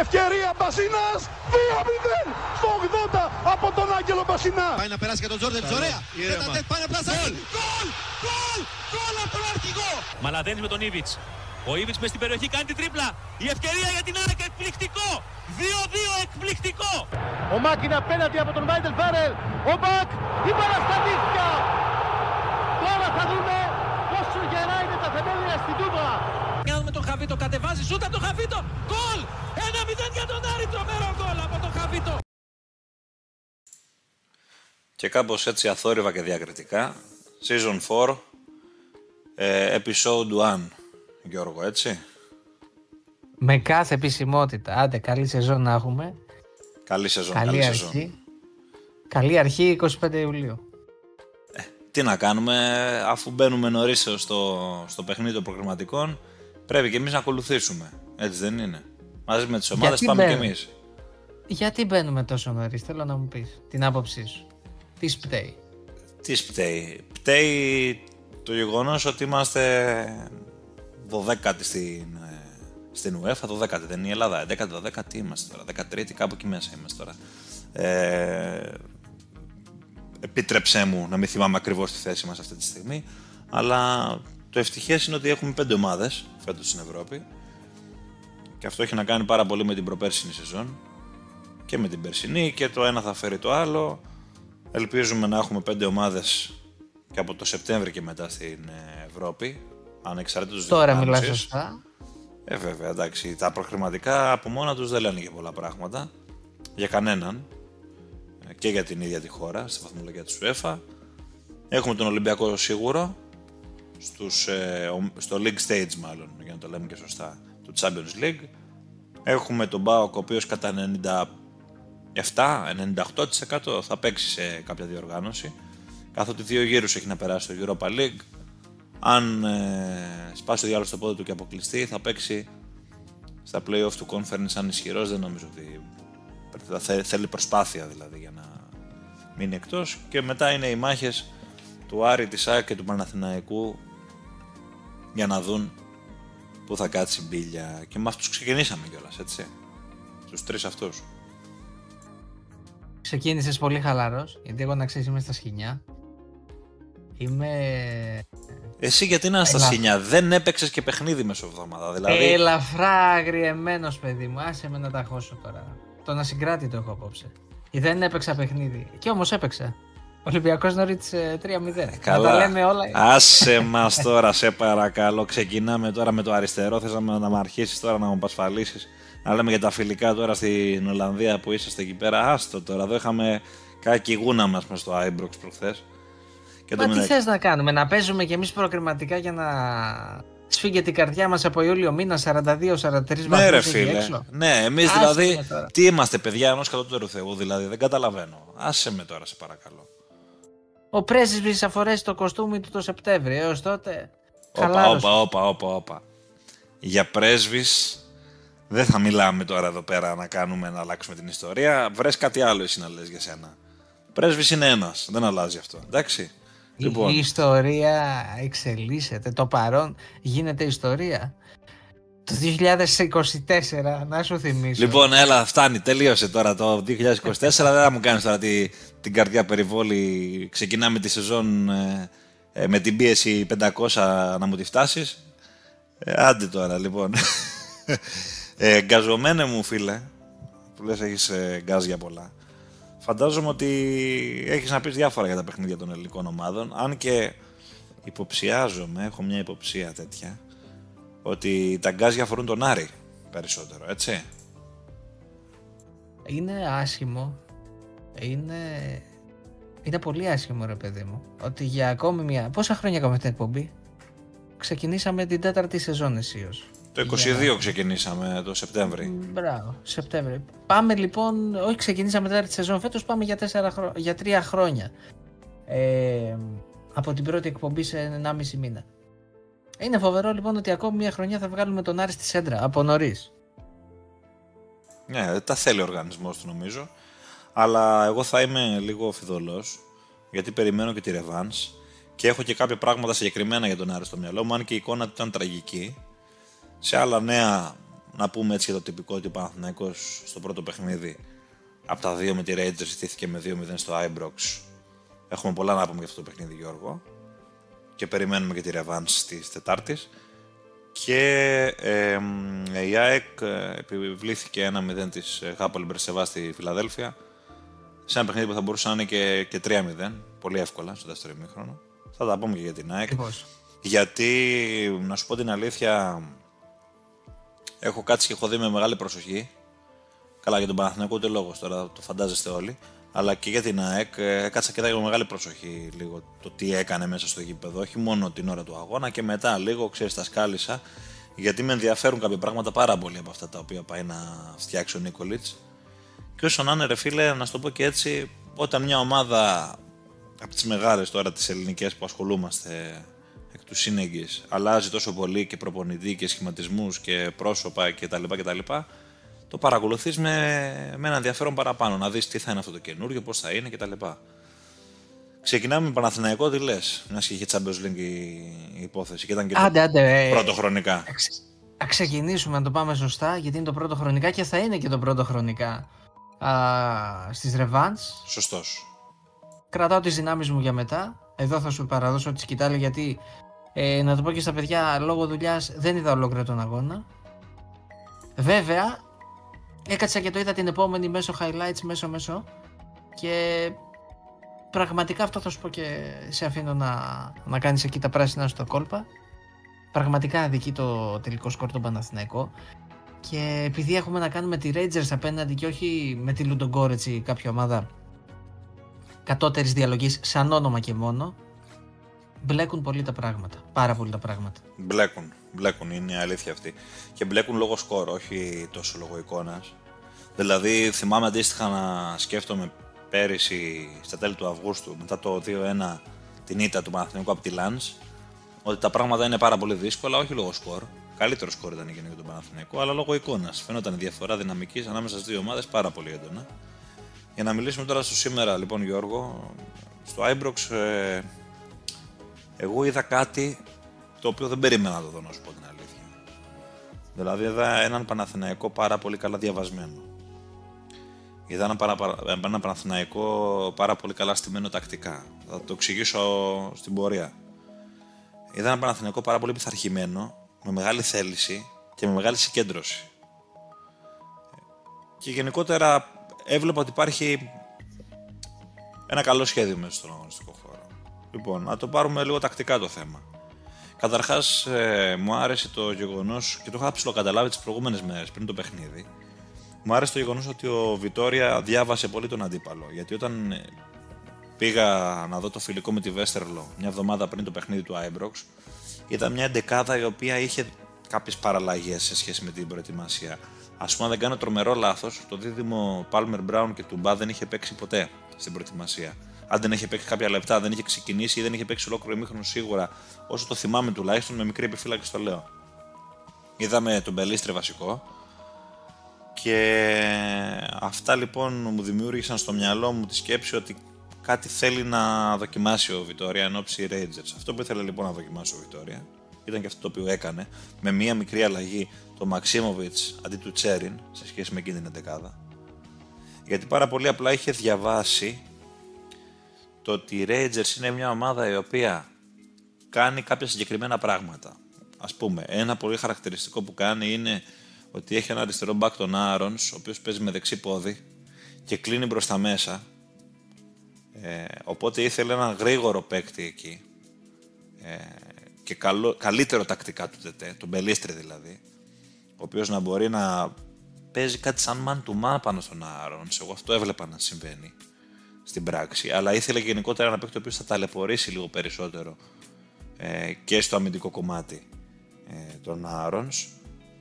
Ευκαιρία Μπασίνας, 2-0 στο 80 από τον Άγγελο Μπασινά. Πάει να περάσει και τον Τζόρντερ, ωραία. Πάει να πλασάρει. Γκολ από τον αρχηγό. Μαλαδένης με τον Ήβιτς. Ο Ήβιτς μες στην περιοχή κάνει την τρίπλα. Η ευκαιρία για την ΑΕΚ, εκπληκτικό. 2-2, εκπληκτικό. Ο Μάκ είναι απέναντι από τον Βάιντελ Φάρελ. Ο Μπακ, η μπάλα στα δίχτυα. Τώρα θα δούμε πόσο γερά είναι τα θεμέλια στην Τούμπα. Με τον Χαβίτο κατεβάζει, σούτα από τον Χαβίτο. Γκολ! 1-0 για τον Άρη, τρομερό γκολ από τον Χαβίτο. Και κάπως έτσι αθόρυβα και διακριτικά, Season 4, Episode 1, Γιώργο, έτσι. Με κάθε επισημότητα. Άντε, καλή σεζόν να έχουμε. Καλή σεζόν, καλή αρχή. Σεζόν. Καλή αρχή 25 Ιουλίου. Τι να κάνουμε, αφού μπαίνουμε νωρίς στο παιχνίδι των προγραμματικών, πρέπει και εμείς να ακολουθήσουμε. Έτσι δεν είναι? Μαζί με τις ομάδες πάμε και εμείς. Γιατί μπαίνουμε τόσο νωρίς, θέλω να μου πεις την άποψή σου. Τι σπταίει? Τι σπταίει? Πταίει το γεγονός ότι είμαστε 12η στην UEFA, 12η δεν είναι η Ελλάδα, 11η, 12η είμαστε τώρα, 13η, κάπου εκεί μέσα είμαστε τώρα. Επίτρεψέ μου να μην θυμάμαι ακριβώς τη θέση μας αυτή τη στιγμή, αλλά το ευτυχές είναι ότι έχουμε 5 ομάδες φέτος στην Ευρώπη και αυτό έχει να κάνει πάρα πολύ με την προπέρσινη σεζόν και με την περσινή και το ένα θα φέρει το άλλο. Ελπίζουμε να έχουμε 5 ομάδες και από το Σεπτέμβρη και μετά στην Ευρώπη, ανεξαρτήτως τώρα μιλάς σωστά. Βέβαια, εντάξει, τα προχρηματικά από μόνα τους δεν λένε και πολλά πράγματα για κανέναν και για την ίδια τη χώρα, στη βαθμολογία της UEFA. Έχουμε τον Ολυμπιακό σίγουρο, στο League Stage μάλλον, για να το λέμε και σωστά, του Champions League. Έχουμε τον ΠΑΟΚ, ο οποίος κατά 97-98% θα παίξει σε κάποια διοργάνωση, καθότι 2 γύρους έχει να περάσει στο Europa League. Αν σπάσει το διάλογο στο πόδι του και αποκλειστεί, θα παίξει στα play-off του Conference. Αν ισχυρός, δεν νομίζω ότι θέλει προσπάθεια δηλαδή για να μείνει εκτός. Και μετά είναι οι μάχες του Άρη, της ΑΕΚ και του Παναθηναϊκού για να δουν πού θα κάτσει η μπίλια. Και με αυτούς ξεκινήσαμε κιόλας, έτσι. Τους 3 αυτούς. Ξεκίνησες πολύ χαλαρός, γιατί εγώ να ξέρεις είμαι στα σκοινιά. Εσύ γιατί να είσαι στα σκοινιά, δεν έπαιξες και παιχνίδι μεσοβδομάδα, δηλαδή. Ελαφρά αγριεμένος, παιδί μου, άσε με να τα χώσω τώρα. Τον ασυγκράτητο έχω απόψε. Δεν έπαιξα παιχνίδι, και όμως έπαιξα. Ολυμπιακός Νορίτς 3-0. Καλά, τα λέμε όλα. Άσε μας τώρα, σε παρακαλώ. Ξεκινάμε τώρα με το αριστερό, θες να με αρχίσεις τώρα να μου απασφαλίσεις. Να λέμε για τα φιλικά τώρα στην Ολλανδία που είσαστε εκεί πέρα. Άστο τώρα, εδώ είχαμε κάκι γούνα μας μες στο Άιμπροξ προχθές. Μα τι θες να κάνουμε, να παίζουμε κι εμείς προκριματικά για να σφίγγεται η καρδιά μας από Ιούλιο μήνα 42-43 βαθμούς. Ναι ρε φίλε, ναι, εμείς δηλαδή, τι είμαστε παιδιά ενός κατώτερου Θεού δηλαδή, δεν καταλαβαίνω. Άσε με τώρα σε παρακαλώ. Ο πρέσβης θα φορέσει το κοστούμι του το Σεπτέμβρη, έως τότε Όπα. Για πρέσβης δεν θα μιλάμε τώρα εδώ πέρα να αλλάξουμε την ιστορία. Βρες κάτι άλλο εσύ να λες για σένα. Πρέσβης είναι ένας, δεν αλλάζει αυτό, εντάξει. Λοιπόν. Η ιστορία εξελίσσεται, το παρόν γίνεται ιστορία. Το 2024, να σου θυμίσω. Λοιπόν, έλα, φτάνει, τελείωσε τώρα το 2024, δεν θα μου κάνεις τώρα την καρδιά περιβόλη. Ξεκινάμε τη σεζόν με την πίεση 500 να μου τη φτάσεις. Άντε τώρα, λοιπόν. Γκαζωμένε μου, φίλε, που λες έχεις γκάζια πολλά. Φαντάζομαι ότι έχεις να πεις διάφορα για τα παιχνίδια των ελληνικών ομάδων, αν και υποψιάζομαι, έχω μια υποψία τέτοια, ότι τα γκάζια αφορούν τον Άρη περισσότερο, έτσι. Είναι άσχημο, είναι πολύ άσχημο ρε παιδί μου, ότι για ακόμη μια... Πόσα χρόνια έκαμε την εκπομπή? Ξεκινήσαμε την 4η σεζόν αισίως. Το 22 ξεκινήσαμε το Σεπτέμβρη. Μπράβο, Σεπτέμβρη. Πάμε λοιπόν, όχι ξεκινήσαμε τέταρτη σεζόν φέτος, πάμε για 3 χρόνια. Από την πρώτη εκπομπή σε 1,5 μήνα. Είναι φοβερό λοιπόν ότι ακόμη μια χρονιά θα βγάλουμε τον Άρη στη σέντρα, από νωρίς. Ναι, τα θέλει ο οργανισμός του νομίζω. Αλλά εγώ θα είμαι λίγο φιδωλός, γιατί περιμένω και τη ρεβάνς και έχω και κάποια πράγματα συγκεκριμένα για τον Άρη στο μυαλό μου, αν και η εικόνα του ήταν τραγική. Σε άλλα νέα να πούμε έτσι για το τυπικό ότι ο Παναθηναϊκός στο πρώτο παιχνίδι από τα 2 με τη Rangers στήθηκε με 2-0 στο Ibrox. Έχουμε πολλά να πούμε για αυτό το παιχνίδι, Γιώργο. Και περιμένουμε και τη ρεβάνς της Τετάρτης. Και η ΑΕΚ επιβλήθηκε 1-0 της Hapoel Μπερσεβά στη Φιλαδέλφια. Σε ένα παιχνίδι που θα μπορούσε να είναι και 3-0. Πολύ εύκολα στο δεύτερο ημίχρονο. Θα τα πούμε και για την ΑΕΚ. Γιατί, να σου πω την αλήθεια, έχω κάτσει και έχω δει με μεγάλη προσοχή. Καλά, για τον Παναθηναϊκό ούτε λόγος τώρα, το φαντάζεστε όλοι. Αλλά και για την ΑΕΚ, κάτσα και με μεγάλη προσοχή λίγο το τι έκανε μέσα στο γήπεδο. Όχι μόνο την ώρα του αγώνα και μετά λίγο, ξέρεις, τα σκάλισα. Γιατί με ενδιαφέρουν κάποια πράγματα πάρα πολύ από αυτά τα οποία πάει να φτιάξει ο Νίκολιτς. Και όσο να είναι, ρε φίλε, να σου το πω και έτσι, όταν μια ομάδα από τις μεγάλες τώρα τις ελληνικές που ασχολούμαστε εκ του σύνεγγυς αλλάζει τόσο πολύ και προπονητή και σχηματισμούς και πρόσωπα κτλ. Το παρακολουθείς με ένα ενδιαφέρον παραπάνω, να δεις τι θα είναι αυτό το καινούριο, πώς θα είναι κτλ. Ξεκινάμε με Παναθηναϊκό, τι λες, μιας και είχε Champions League η υπόθεση και ήταν και πρώτο χρονικά. Να ξεκινήσουμε να το πάμε σωστά, γιατί είναι το πρώτο χρονικά και θα είναι και το πρώτο χρονικά στις ρεβάνς. Σωστός. Κρατάω τις δυνάμεις μου για μετά. Εδώ θα σου παραδώσω τη σκητάλη, γιατί να το πω και στα παιδιά, λόγω δουλειάς δεν είδα ολόκληρο τον αγώνα. Βέβαια, έκατσα και το είδα την επόμενη μέσω highlights, μέσω και πραγματικά αυτό θα σου πω και σε αφήνω να κάνεις εκεί τα πράσινα στο κόλπα. Πραγματικά αδικεί το τελικό σκορ τον Παναθηναϊκό και επειδή έχουμε να κάνουμε τη Rangers απέναντι και όχι με τη Λουντογκόρετς ή κάποια ομάδα κατώτερης διαλογής σαν όνομα και μόνο, μπλέκουν πολύ τα πράγματα, πάρα πολύ τα πράγματα. Μπλέκουν, είναι η αλήθεια αυτή. Και μπλέκουν λόγω σκορ, όχι τόσο λόγω εικόνας. Δηλαδή θυμάμαι αντίστοιχα να σκέφτομαι πέρυσι στα τέλη του Αυγούστου, μετά το 2-1 την ήττα του Παναθηναϊκού από τη Λανς, ότι τα πράγματα είναι πάρα πολύ δύσκολα, όχι λόγω σκορ. Καλύτερο σκορ ήταν για τον Παναθηναϊκό, αλλά λόγω εικόνας. Φαίνονταν η διαφορά δυναμικής ανάμεσα στις δύο ομάδες πάρα πολύ έντονα. Για να μιλήσουμε τώρα στο σήμερα, λοιπόν, Γιώργο, στο Ibrox, εγώ είδα κάτι το οποίο δεν περίμενα να το δω, να σου πω την αλήθεια. Δηλαδή, είδα έναν Παναθηναϊκό πάρα πολύ καλά διαβασμένο. Είδα έναν Παναθηναϊκό πάρα πολύ καλά στημένο τακτικά. Θα το εξηγήσω στην πορεία. Είδα έναν Παναθηναϊκό πάρα πολύ πειθαρχημένο, με μεγάλη θέληση και με μεγάλη συγκέντρωση. Και γενικότερα έβλεπα ότι υπάρχει ένα καλό σχέδιο μέσα στον αγωνιστικό χώρο. Λοιπόν, να το πάρουμε λίγο τακτικά το θέμα. Καταρχάς, μου άρεσε το γεγονός, και το είχα ψιλοκαταλάβει τις προηγούμενες μέρες πριν το παιχνίδι, μου άρεσε το γεγονός ότι ο Βιτόρια διάβασε πολύ τον αντίπαλο. Γιατί όταν πήγα να δω το φιλικό με τη Βέστερλο μια εβδομάδα πριν το παιχνίδι του Ibrox, ήταν μια εντεκάδα η οποία είχε κάποιες παραλλαγές σε σχέση με την προετοιμασία. Ας πούμε, αν δεν κάνω τρομερό λάθος, το δίδυμο Palmer Brown και Τουμπά δεν είχε παίξει ποτέ στην προετοιμασία. Αν δεν είχε παίξει κάποια λεπτά, δεν είχε ξεκινήσει ή δεν είχε παίξει ολόκληρο ημίχρονο σίγουρα, όσο το θυμάμαι τουλάχιστον, με μικρή επιφύλαξη το λέω. Είδαμε τον Μπελίστρε βασικό και αυτά λοιπόν μου δημιούργησαν στο μυαλό μου τη σκέψη ότι κάτι θέλει να δοκιμάσει ο Βιτόρια εν ώψη Rangers. Αυτό που ήθελε λοιπόν να δοκιμάσει ο Βιτόρια ήταν και αυτό το οποίο έκανε, με μία μικρή αλλαγή, το Μαξίμοβιτς αντί του Τσέριν σε σχέση με εκείνη την εντεκάδα. Γιατί πάρα πολύ απλά είχε διαβάσει το ότι οι Rangers είναι μια ομάδα η οποία κάνει κάποια συγκεκριμένα πράγματα. Ας πούμε, ένα πολύ χαρακτηριστικό που κάνει είναι ότι έχει ένα αριστερό μπακ τον Άρονς, ο οποίος παίζει με δεξί πόδι και κλείνει προς τα μέσα. Οπότε ήθελε έναν γρήγορο παίκτη εκεί και καλύτερο τακτικά του ΤΕΤΕ, τον Μπελίστρη δηλαδή, ο οποίος να μπορεί να παίζει κάτι σαν man to man πάνω στον Άρονς. Εγώ αυτό έβλεπα να συμβαίνει στην πράξη, αλλά ήθελε γενικότερα ένα παίκτη ο οποίος θα ταλαιπωρήσει λίγο περισσότερο και στο αμυντικό κομμάτι τον Άρονς.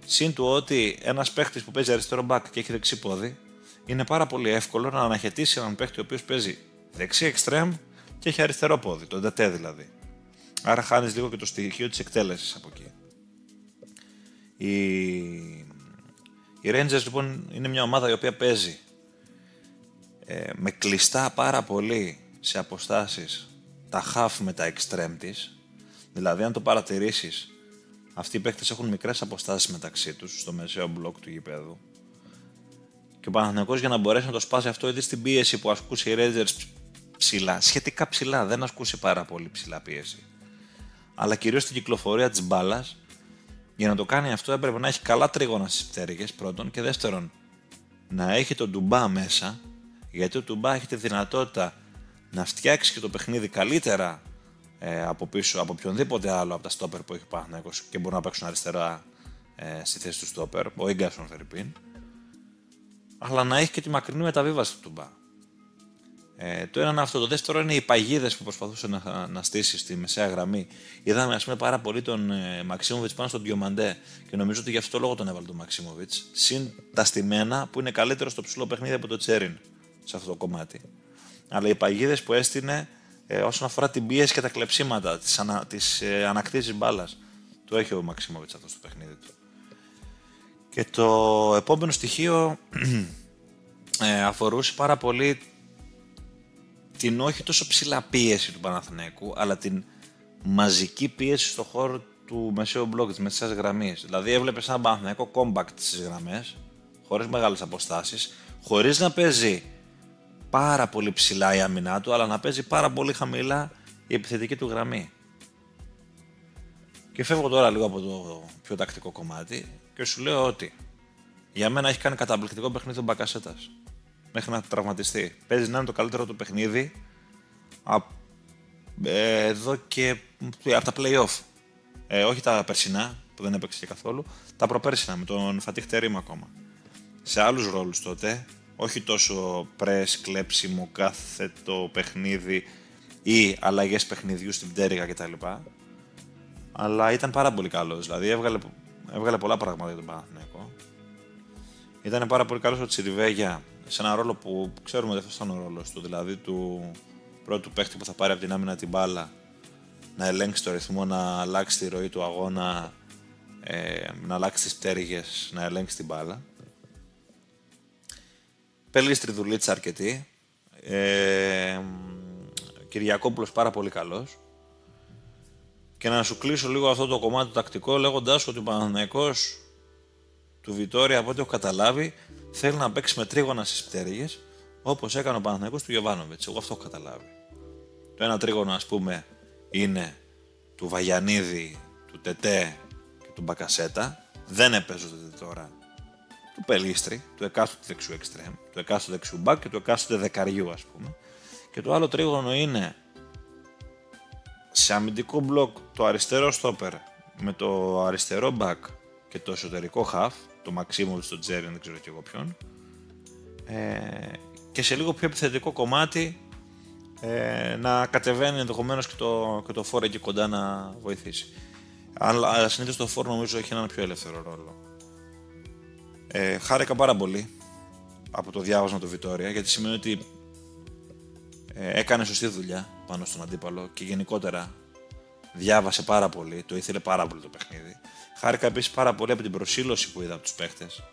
Συν του ότι ένας παίκτης που παίζει αριστερό μπακ και έχει δεξί πόδι, είναι πάρα πολύ εύκολο να αναχαιτήσει έναν παίκτη ο οποίος παίζει δεξί εξτρέμ και έχει αριστερό πόδι, τον ΤΕΤΕ δηλαδή. Άρα χάνεις λίγο και το στοιχείο της εκτέλεσης από εκεί. Οι Rangers λοιπόν είναι μια ομάδα η οποία παίζει με κλειστά πάρα πολύ σε αποστάσεις τα half με τα extreme της. Δηλαδή αν το παρατηρήσεις, αυτοί οι παίκτες έχουν μικρές αποστάσεις μεταξύ τους στο μεσαίο μπλοκ του γηπέδου. Και ο Παναθηναϊκός για να μπορέσει να το σπάσει αυτό, είδε στην πίεση που ασκούσε οι Rangers ψηλά, σχετικά ψηλά, δεν ασκούσε πάρα πολύ ψηλά πίεση. Αλλά κυρίως στην κυκλοφορία της μπάλας, για να το κάνει αυτό έπρεπε να έχει καλά τρίγωνα στις πτέρυγες πρώτον και δεύτερον να έχει τον Ντουμπά μέσα, γιατί ο Ντουμπά έχει τη δυνατότητα να φτιάξει και το παιχνίδι καλύτερα από πίσω από οποιονδήποτε άλλο από τα στόπερ που έχει ο Παναθηναϊκός και μπορούν να παίξουν αριστερά στη θέση του στόπερ, ο Ίγκασον Φερρυπίν, αλλά να έχει και τη μακρινή μεταβίβαση του Ντουμπά. Το ένα είναι αυτό. Το δεύτερο είναι οι παγίδες που προσπαθούσε να στήσει στη μεσαία γραμμή. Είδαμε, ας πούμε, πάρα πολύ τον Μαξίμοβιτς πάνω στον Διομαντέ και νομίζω ότι γι' αυτό το λόγο τον έβαλε τον Μαξίμοβιτς. Συν τα στημένα που είναι καλύτερο στο ψηλό παιχνίδι από το Τσέριν σε αυτό το κομμάτι. Αλλά οι παγίδες που έστεινε όσον αφορά την πίεση και τα κλεψίματα, τις ανακτήσεις μπάλας, το έχει ο Μαξίμοβιτς αυτό στο παιχνίδι του. Και το επόμενο στοιχείο αφορούσε πάρα πολύ την όχι τόσο ψηλά πίεση του Παναθηναϊκού, αλλά την μαζική πίεση στο χώρο του μεσαίου μπλοκ, της μεσαίας γραμμής. Δηλαδή έβλεπες ένα Παναθηναϊκό compact στις γραμμές, χωρίς μεγάλες αποστάσεις, χωρίς να παίζει πάρα πολύ ψηλά η άμυνά του, αλλά να παίζει πάρα πολύ χαμηλά η επιθετική του γραμμή. Και φεύγω τώρα λίγο από το πιο τακτικό κομμάτι και σου λέω ότι για μένα έχει κάνει καταπληκτικό παιχνίδι ο Μπακασέτας. Μέχρι να τραυματιστεί. Παίζει να είναι το καλύτερο του παιχνίδι εδώ και από τα play-off. Όχι τα περσινά που δεν έπαιξε και καθόλου, τα προπέρσινα με τον Φατίχ Τερίμ ακόμα. Σε άλλους ρόλους τότε, όχι τόσο press, κλέψιμο, κάθετο παιχνίδι ή αλλαγές παιχνιδιού στην πτέρυγα κτλ. Αλλά ήταν πάρα πολύ καλός, δηλαδή έβγαλε πολλά πράγματα για τον Παναθηναϊκό. Ήταν πάρα πολύ καλός ο Τσιριβέγια σε ένα ρόλο που ξέρουμε ότι αυτός ήταν ο ρόλος του, δηλαδή του πρώτου παίχτη που θα πάρει από την άμυνα την μπάλα, να ελέγξει το ρυθμό, να αλλάξει τη ροή του αγώνα, να αλλάξει τις πτέρυγες, να ελέγξει την μπάλα. Πελίστρη δουλίτσα αρκετή. Κυριακόπουλος πάρα πολύ καλός. Και να σου κλείσω λίγο αυτό το κομμάτι το τακτικό λέγοντας ότι ο Παναθηναϊκός του Βιτόρια, από ό,τι έχω καταλάβει, θέλει να παίξει με τρίγωνα στις πτέρυγες, όπως έκανε ο Παναθηναϊκός του Γιοβάνοβιτς. Εγώ αυτό έχω καταλάβει. Το ένα τρίγωνο, ας πούμε, είναι του Βαγιανίδη, του Τετέ και του Μπακασέτα. Δεν επέζονται τώρα του Πελίστρη, του εκάστοτε δεξιού εξτρέμ, του εκάστοτε δεξιού μπακ και του εκάστοτε δεκαριού, ας πούμε. Και το άλλο τρίγωνο είναι σε αμυντικό μπλοκ το αριστερό στόπερ με το αριστερό μπακ και το εσωτερικό χαφ, το Μαξίμοβιτς, το Τζέριν, δεν ξέρω και εγώ ποιον, και σε λίγο πιο επιθετικό κομμάτι να κατεβαίνει ενδεχομένως και το φόρ εκεί κοντά να βοηθήσει. Αλλά συνήθως το φόρ νομίζω έχει έναν πιο ελεύθερο ρόλο. Χάρηκα πάρα πολύ από το διάβασμα του Βιτόρια, γιατί σημαίνει ότι έκανε σωστή δουλειά πάνω στον αντίπαλο και γενικότερα διάβασε πάρα πολύ, το ήθελε πάρα πολύ το παιχνίδι. Χάρηκα επίσης πάρα πολύ από την προσήλωση που είδα από τους παίχτες.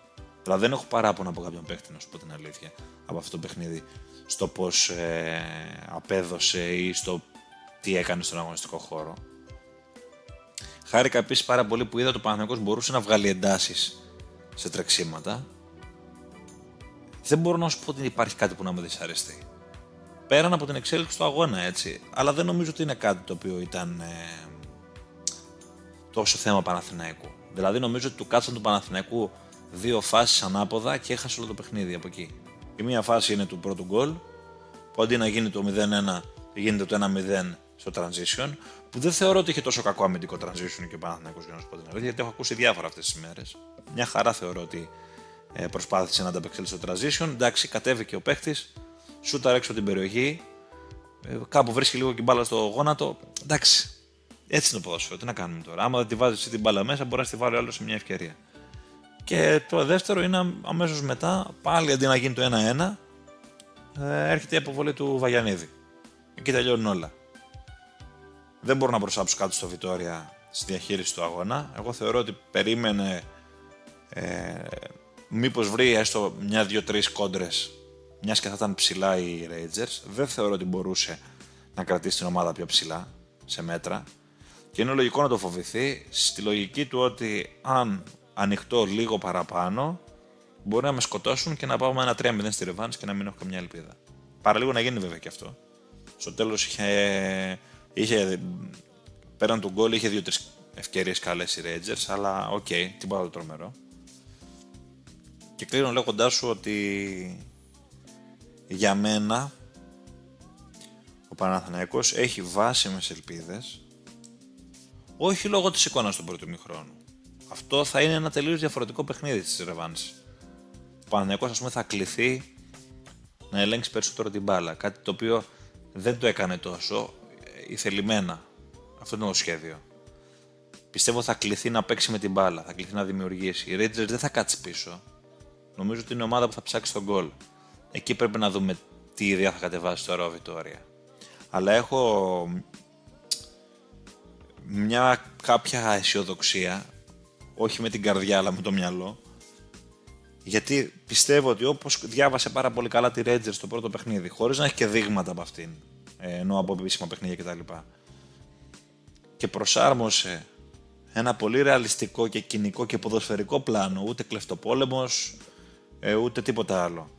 Δηλαδή δεν έχω παράπονα από κάποιον παίχτη, να σου πω την αλήθεια, από αυτό το παιχνίδι, στο πώς απέδωσε ή στο τι έκανε στον αγωνιστικό χώρο. Χάρηκα επίσης πάρα πολύ που είδα ότι ο Παναθηναϊκός μπορούσε να βγάλει εντάσεις σε τρεξίματα. Δεν μπορώ να σου πω ότι υπάρχει κάτι που να με δυσαρεστεί. Πέραν από την εξέλιξη του αγώνα, έτσι. Αλλά δεν νομίζω ότι είναι κάτι το οποίο ήταν τόσο θέμα Παναθηναϊκού. Δηλαδή νομίζω ότι του κάτσαν του Παναθηναϊκού δύο φάσεις ανάποδα και έχασε όλο το παιχνίδι από εκεί. Η μία φάση είναι του πρώτου γκολ, που αντί να γίνει το 0-1, γίνεται το 1-0 στο transition, που δεν θεωρώ ότι είχε τόσο κακό αμυντικό transition και ο Παναθηναϊκός, για να σου πω την αλήθεια, γιατί έχω ακούσει διάφορα αυτές τις μέρες. Μια χαρά θεωρώ ότι προσπάθησε να ανταπεξέλθει στο transition. Εντάξει, κατέβηκε ο παίχτης, σούταρε έξω την περιοχή, κάπου βρίσκει λίγο και μπάλα στο γόνατο. Εντάξει, έτσι είναι το ποδόσφαιρο. Τι να κάνουμε τώρα. Άμα δεν τη βάζει την μπάλα μέσα, μπορεί να τη βάλει ο άλλος σε μια ευκαιρία. Και το δεύτερο είναι αμέσως μετά, πάλι αντί να γίνει το 1-1, έρχεται η αποβολή του Βαγιανίδη. Εκεί τελειώνουν όλα. Δεν μπορώ να προσάψω κάτι στο Βιτόρια στη διαχείριση του αγώνα. Εγώ θεωρώ ότι περίμενε μήπως βρει έστω μια, δύο, τρεις κόντρες, μιας και θα ήταν ψηλά οι Rangers. Δεν θεωρώ ότι μπορούσε να κρατήσει την ομάδα πιο ψηλά σε μέτρα. Και είναι λογικό να το φοβηθεί στη λογική του ότι αν ανοιχτώ λίγο παραπάνω, μπορεί να με σκοτώσουν και να πάω με ένα 3-0 στη ρεβάνς και να μην έχω καμιά ελπίδα. Παραλίγο να γίνει βέβαια και αυτό. Στο τέλος είχε πέραν του γκολ, είχε 2-3 ευκαιρίες καλές οι Rangers, αλλά οκ, τίποτα το τρομερό. Και κλείνω λέγοντάς σου ότι για μένα ο Παναθηναϊκός έχει βάσιμες ελπίδες, όχι λόγω της εικόνας του πρώτου ημιχρόνου. Αυτό θα είναι ένα τελείως διαφορετικό παιχνίδι της ρεβάνς. Ο Παναθηναϊκός, ας πούμε, θα κληθεί να ελέγξει περισσότερο την μπάλα. Κάτι το οποίο δεν το έκανε τόσο ηθελημένα. Αυτό είναι το σχέδιο. Πιστεύω θα κληθεί να παίξει με την μπάλα, θα κληθεί να δημιουργήσει. Η Rangers δεν θα κάτσει πίσω. Νομίζω ότι είναι η ομάδα που θα ψάξει τον γκολ. Εκεί πρέπει να δούμε τι ιδέα θα κατεβάσει τώρα ο Βιτόρια. Αλλά έχω μια κάποια αισιοδοξία, όχι με την καρδιά αλλά με το μυαλό, γιατί πιστεύω ότι όπως διάβασε πάρα πολύ καλά τη Rangers στο πρώτο παιχνίδι, χωρίς να έχει και δείγματα από αυτήν, ενώ από επίσημα παιχνίδια κτλ. Και προσάρμοσε ένα πολύ ρεαλιστικό και κοινικό και ποδοσφαιρικό πλάνο, ούτε κλεφτοπόλεμος, ούτε τίποτα άλλο,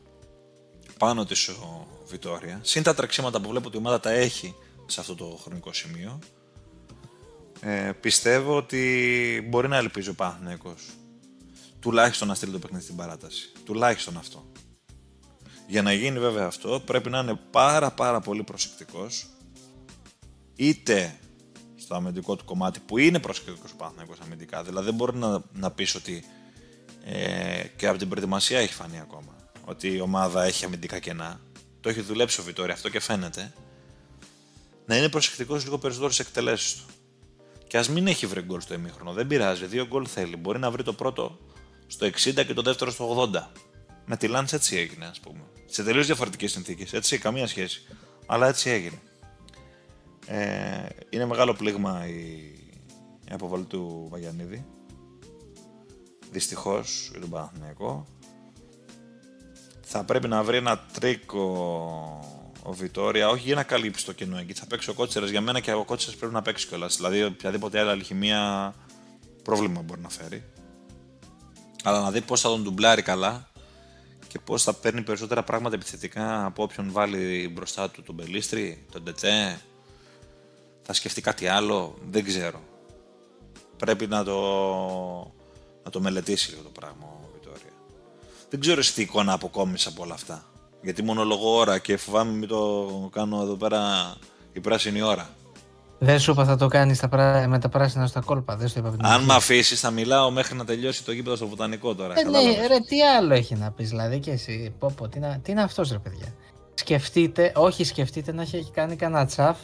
πάνω της ο Βιτόρια. Συν τα τρεξίματα που βλέπω ότι η ομάδα τα έχει σε αυτό το χρονικό σημείο, πιστεύω ότι μπορεί να ελπίζει ο Παναθηναϊκός τουλάχιστον να στείλει το παιχνίδι στην παράταση. Τουλάχιστον αυτό. Για να γίνει βέβαια αυτό πρέπει να είναι πάρα πολύ προσεκτικός, είτε στο αμυντικό του κομμάτι που είναι προσεκτικός ο Παναθηναϊκός αμυντικά, δηλαδή δεν μπορεί να πεις ότι και από την προετοιμασία έχει φανεί ακόμα ότι η ομάδα έχει αμυντικά κενά. Το έχει δουλέψει ο Βιτόρια αυτό και φαίνεται. Να είναι προσεκτικός λίγο περισσότερο στις εκτελέσεις του. Και ας μην έχει βρει γκολ στο ημίχρονο, δεν πειράζει, 2 γκολ θέλει. Μπορεί να βρει το πρώτο στο 60 και το δεύτερο στο 80. Με τη Λάντς έτσι έγινε, ας πούμε. Σε τελείως διαφορετικές συνθήκες, έτσι, καμία σχέση. Αλλά έτσι έγινε. Είναι μεγάλο πλήγμα η αποβολή του Βαγιαννίδη. Δυστυχώς για τον Παναθηναϊκό. Θα πρέπει να βρει ένα τρίκο ο Βιτόρια, όχι για να καλύψει το κενό εκεί. Θα παίξει ο Κότσιρας για μένα και ο Κότσιρας πρέπει να παίξει κιόλας. Δηλαδή, οποιαδήποτε άλλη αλχημία πρόβλημα μπορεί να φέρει. Αλλά να δει πώς θα τον ντουμπλάρει καλά και πώς θα παίρνει περισσότερα πράγματα επιθετικά από όποιον βάλει μπροστά του, τον Μπελίστρη, τον Ντετέ. Θα σκεφτεί κάτι άλλο, δεν ξέρω. Πρέπει να το μελετήσει λίγο το πράγμα ο Βιτόρια. Δεν ξέρω εσύ τι εικόνα αποκόμισα από όλα αυτά. Γιατί μονολογώ ώρα και φοβάμαι μην το κάνω εδώ πέρα η πράσινη ώρα. Δεν σου είπα θα το κάνεις με τα πράσινα στα κόλπα. Δεν σου είπα. Αν με αφήσεις θα μιλάω μέχρι να τελειώσει το γήπεδο στο Βοτανικό τώρα. Ναι, ρε, τι άλλο έχει να πεις, δηλαδή και εσύ. Τι είναι αυτός, ρε παιδιά. Σκεφτείτε να έχει κάνει κανένα τσαφ.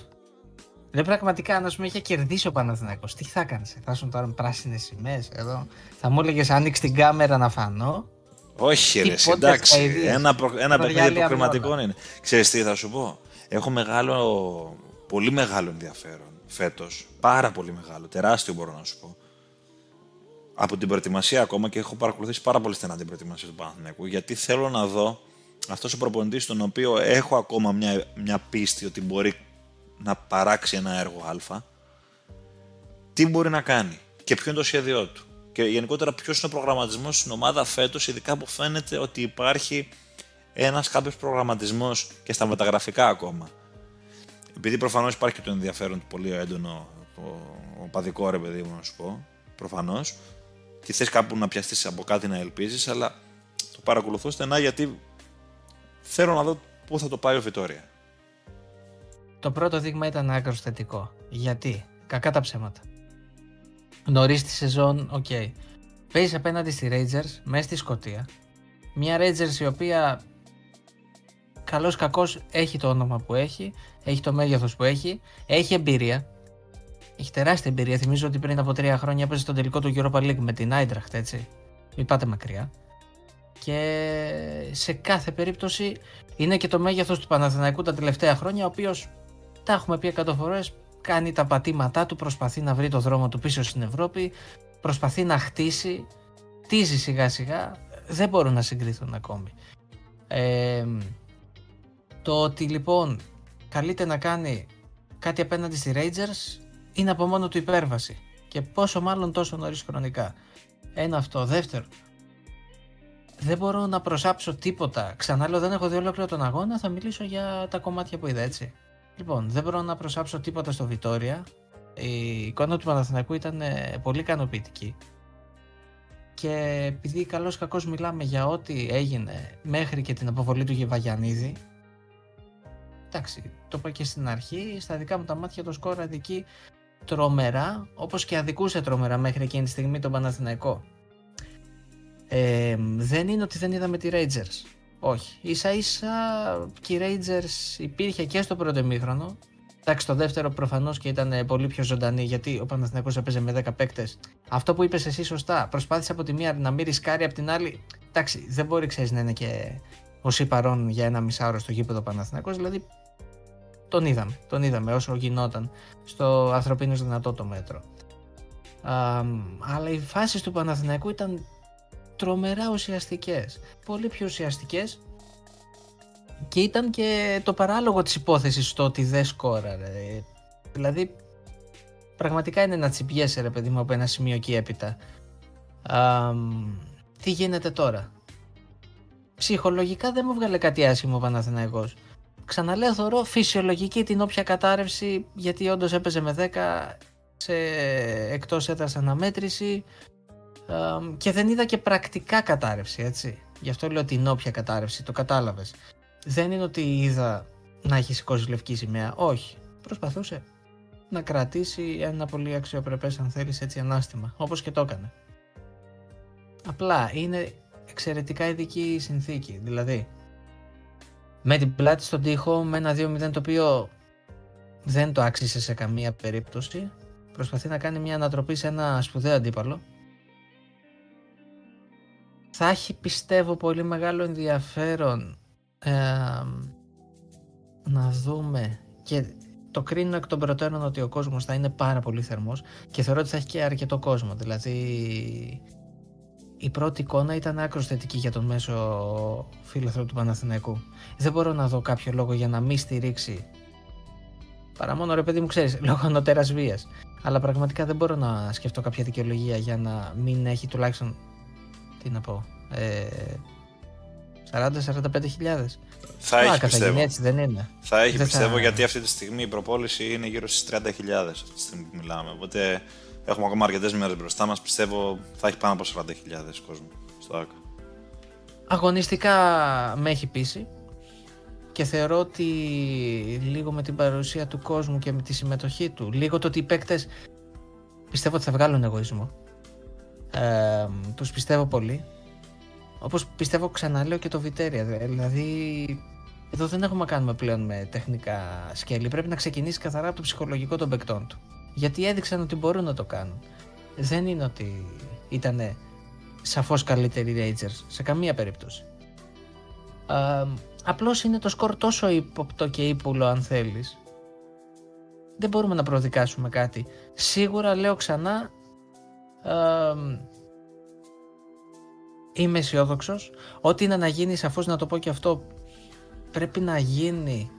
Δεν πραγματικά, να σου είχε κερδίσει ο Παναθηναϊκός. Τι θα κάνεις, θα ήσουν τώρα με πράσινες σημαίες εδώ. Θα μου έλεγες άνοιξε την κάμερα να φανώ. Όχι ρε, εντάξει, ένα παιχνίδι προκριματικό είναι. Ξέρεις τι θα σου πω, έχω πολύ μεγάλο ενδιαφέρον φέτος, πάρα πολύ μεγάλο, τεράστιο μπορώ να σου πω. Από την προετοιμασία ακόμα και έχω παρακολουθήσει πάρα πολύ στενά την προετοιμασία του Παναθηναϊκού, γιατί θέλω να δω αυτός ο προπονητής τον οποίο έχω ακόμα μια πίστη ότι μπορεί να παράξει ένα έργο α, τι μπορεί να κάνει και ποιο είναι το σχέδιό του. Και γενικότερα ποιος είναι ο προγραμματισμός στην ομάδα φέτος, ειδικά που φαίνεται ότι υπάρχει κάποιος προγραμματισμός και στα μεταγραφικά ακόμα. Επειδή προφανώς υπάρχει και το ενδιαφέρον του πολύ έντονο, ο παδικό ρε παιδί μου να σου πω, προφανώς, και θες κάπου να πιαστείς από κάτι να ελπίζεις, αλλά το παρακολουθώ στενά γιατί θέλω να δω πού θα το πάει ο Βιτόρια. Το πρώτο δείγμα ήταν άκρως θετικό. Γιατί, κακά τα ψέματα. Νωρίς τη σεζόν, παίζεις απέναντι στη Rangers, μέσα στη Σκωτία. Μια Rangers η οποία καλώς κακώς έχει το όνομα που έχει το μέγεθος που έχει εμπειρία. Έχει τεράστια εμπειρία. Θυμίζω ότι πριν από 3 χρόνια έπαιζε στον τελικό του Europa League με την Eintracht, έτσι. Μην πάτε μακριά. Και σε κάθε περίπτωση είναι και το μέγεθος του Παναθηναϊκού τα τελευταία χρόνια, ο οποίος, τα έχουμε πει 100 φορές, κάνει τα πατήματά του, προσπαθεί να βρει το δρόμο του πίσω στην Ευρώπη, προσπαθεί να χτίσει, χτίζει σιγά σιγά, δεν μπορούν να συγκριθούν ακόμη. Το ότι λοιπόν καλείται να κάνει κάτι απέναντι στη Rangers είναι από μόνο του υπέρβαση. Και πόσο μάλλον τόσο νωρίς χρονικά. Ένα αυτό. Δεύτερο, δεν μπορώ να προσάψω τίποτα. Ξανά λέω, δεν έχω δει ολόκληρο τον αγώνα, θα μιλήσω για τα κομμάτια που είδα, έτσι. Λοιπόν, δεν μπορώ να προσάψω τίποτα στο Βιτόρια. Η εικόνα του Παναθηναϊκού ήταν πολύ ικανοποιητική. Και επειδή καλώς κακώς μιλάμε για ό,τι έγινε μέχρι και την αποβολή του Γεβαγιαννίδη, εντάξει, το είπα και στην αρχή, στα δικά μου τα μάτια το σκορ αδικεί τρομερά, όπως και αδικούσε τρομερά μέχρι εκείνη τη στιγμή τον Παναθηναϊκό. Δεν είναι ότι δεν είδαμε τη Rangers. Όχι. Ίσα ίσα και η Rangers υπήρχε και στο πρώτο ημίχρονο. Εντάξει, το δεύτερο προφανώς και ήταν πολύ πιο ζωντανή, γιατί ο Παναθηναϊκός έπαιζε με 10 παίκτες. Αυτό που είπες εσύ σωστά. Προσπάθησε από τη μία να μην ρισκάρει, από την άλλη. Εντάξει, δεν μπορεί, ξέρεις, να είναι και όσοι παρόν για ένα μισάωρο στο γήπεδο Παναθηναϊκός. Δηλαδή τον είδαμε όσο γινόταν στο ανθρωπίνως δυνατό το μέτρο. Αλλά οι φάσεις του Παναθηναϊκού ήταν τρομερά ουσιαστικές. Πολύ πιο ουσιαστικές. Και ήταν και το παράλογο της υπόθεσης στο ότι δεν σκόραρε. Δηλαδή, πραγματικά είναι να τσιμπιέσαι, ρε παιδί μου, από ένα σημείο εκεί έπειτα. Τι γίνεται τώρα? Ψυχολογικά δεν μου βγάλε κάτι άσχημο ο Παναθηναϊκός. Ξαναλέω, θεωρώ φυσιολογική την όποια κατάρρευση, γιατί όντως έπαιζε με 10 σε εκτός έδρας αναμέτρηση και δεν είδα και πρακτικά κατάρρευση, έτσι. Γι' αυτό λέω την όποια κατάρρευση, το κατάλαβες. Δεν είναι ότι είδα να έχει σηκώσει λευκή σημαία, όχι. Προσπαθούσε να κρατήσει ένα πολύ αξιοπρεπές, αν θέλεις, έτσι, ανάστημα, όπως και το έκανε. Απλά είναι εξαιρετικά ειδική η συνθήκη, δηλαδή με την πλάτη στον τοίχο, με ένα 2-0 το οποίο δεν το άξισε σε καμία περίπτωση, προσπαθεί να κάνει μια ανατροπή σε ένα σπουδαίο αντίπαλο. Θα έχει, πιστεύω, πολύ μεγάλο ενδιαφέρον να δούμε, και το κρίνω εκ των προτέρων ότι ο κόσμος θα είναι πάρα πολύ θερμός και θεωρώ ότι θα έχει και αρκετό κόσμο. Δηλαδή η πρώτη εικόνα ήταν άκρως θετική για τον μέσο φίλαθρο του Παναθηναϊκού. Δεν μπορώ να δω κάποιο λόγο για να μην στηρίξει, παρά μόνο, ρε παιδί μου, ξέρεις, λόγω ανωτέρας βίας. Αλλά πραγματικά δεν μπορώ να σκεφτώ κάποια δικαιολογία για να μην έχει τουλάχιστον, τι να πω, 40-45 χιλιάδες. Θα έχει, πιστεύω. Έτσι δεν είναι? Θα έχει, πιστεύω, γιατί αυτή τη στιγμή η προπόληση είναι γύρω στις 30.000 αυτή τη στιγμή που μιλάμε. Οπότε έχουμε ακόμα αρκετές μέρες μπροστά μας. Πιστεύω θα έχει πάνω από 40.000 κόσμο στο ΆΚΑ. Αγωνιστικά με έχει πείσει και θεωρώ ότι λίγο με την παρουσία του κόσμου και με τη συμμετοχή του, λίγο το ότι οι παίκτες πιστεύω ότι θα βγάλουν εγωισμό. Τους πιστεύω πολύ. Όπως πιστεύω, ξαναλέω, και το Βιτέρια. Δηλαδή, εδώ δεν έχουμε να κάνουμε πλέον με τεχνικά σκέλη. Πρέπει να ξεκινήσει καθαρά από το ψυχολογικό των παικτών του. Γιατί έδειξαν ότι μπορούν να το κάνουν. Δεν είναι ότι ήταν σαφώς καλύτεροι Rangers, σε καμία περίπτωση. Απλώς είναι το σκορ τόσο ύποπτο και ύπουλο, αν θέλεις. Δεν μπορούμε να προδικάσουμε κάτι. Σίγουρα, λέω ξανά, είμαι αισιόδοξος. Ό,τι είναι να γίνει, σαφώς να το πω και αυτό, πρέπει να γίνει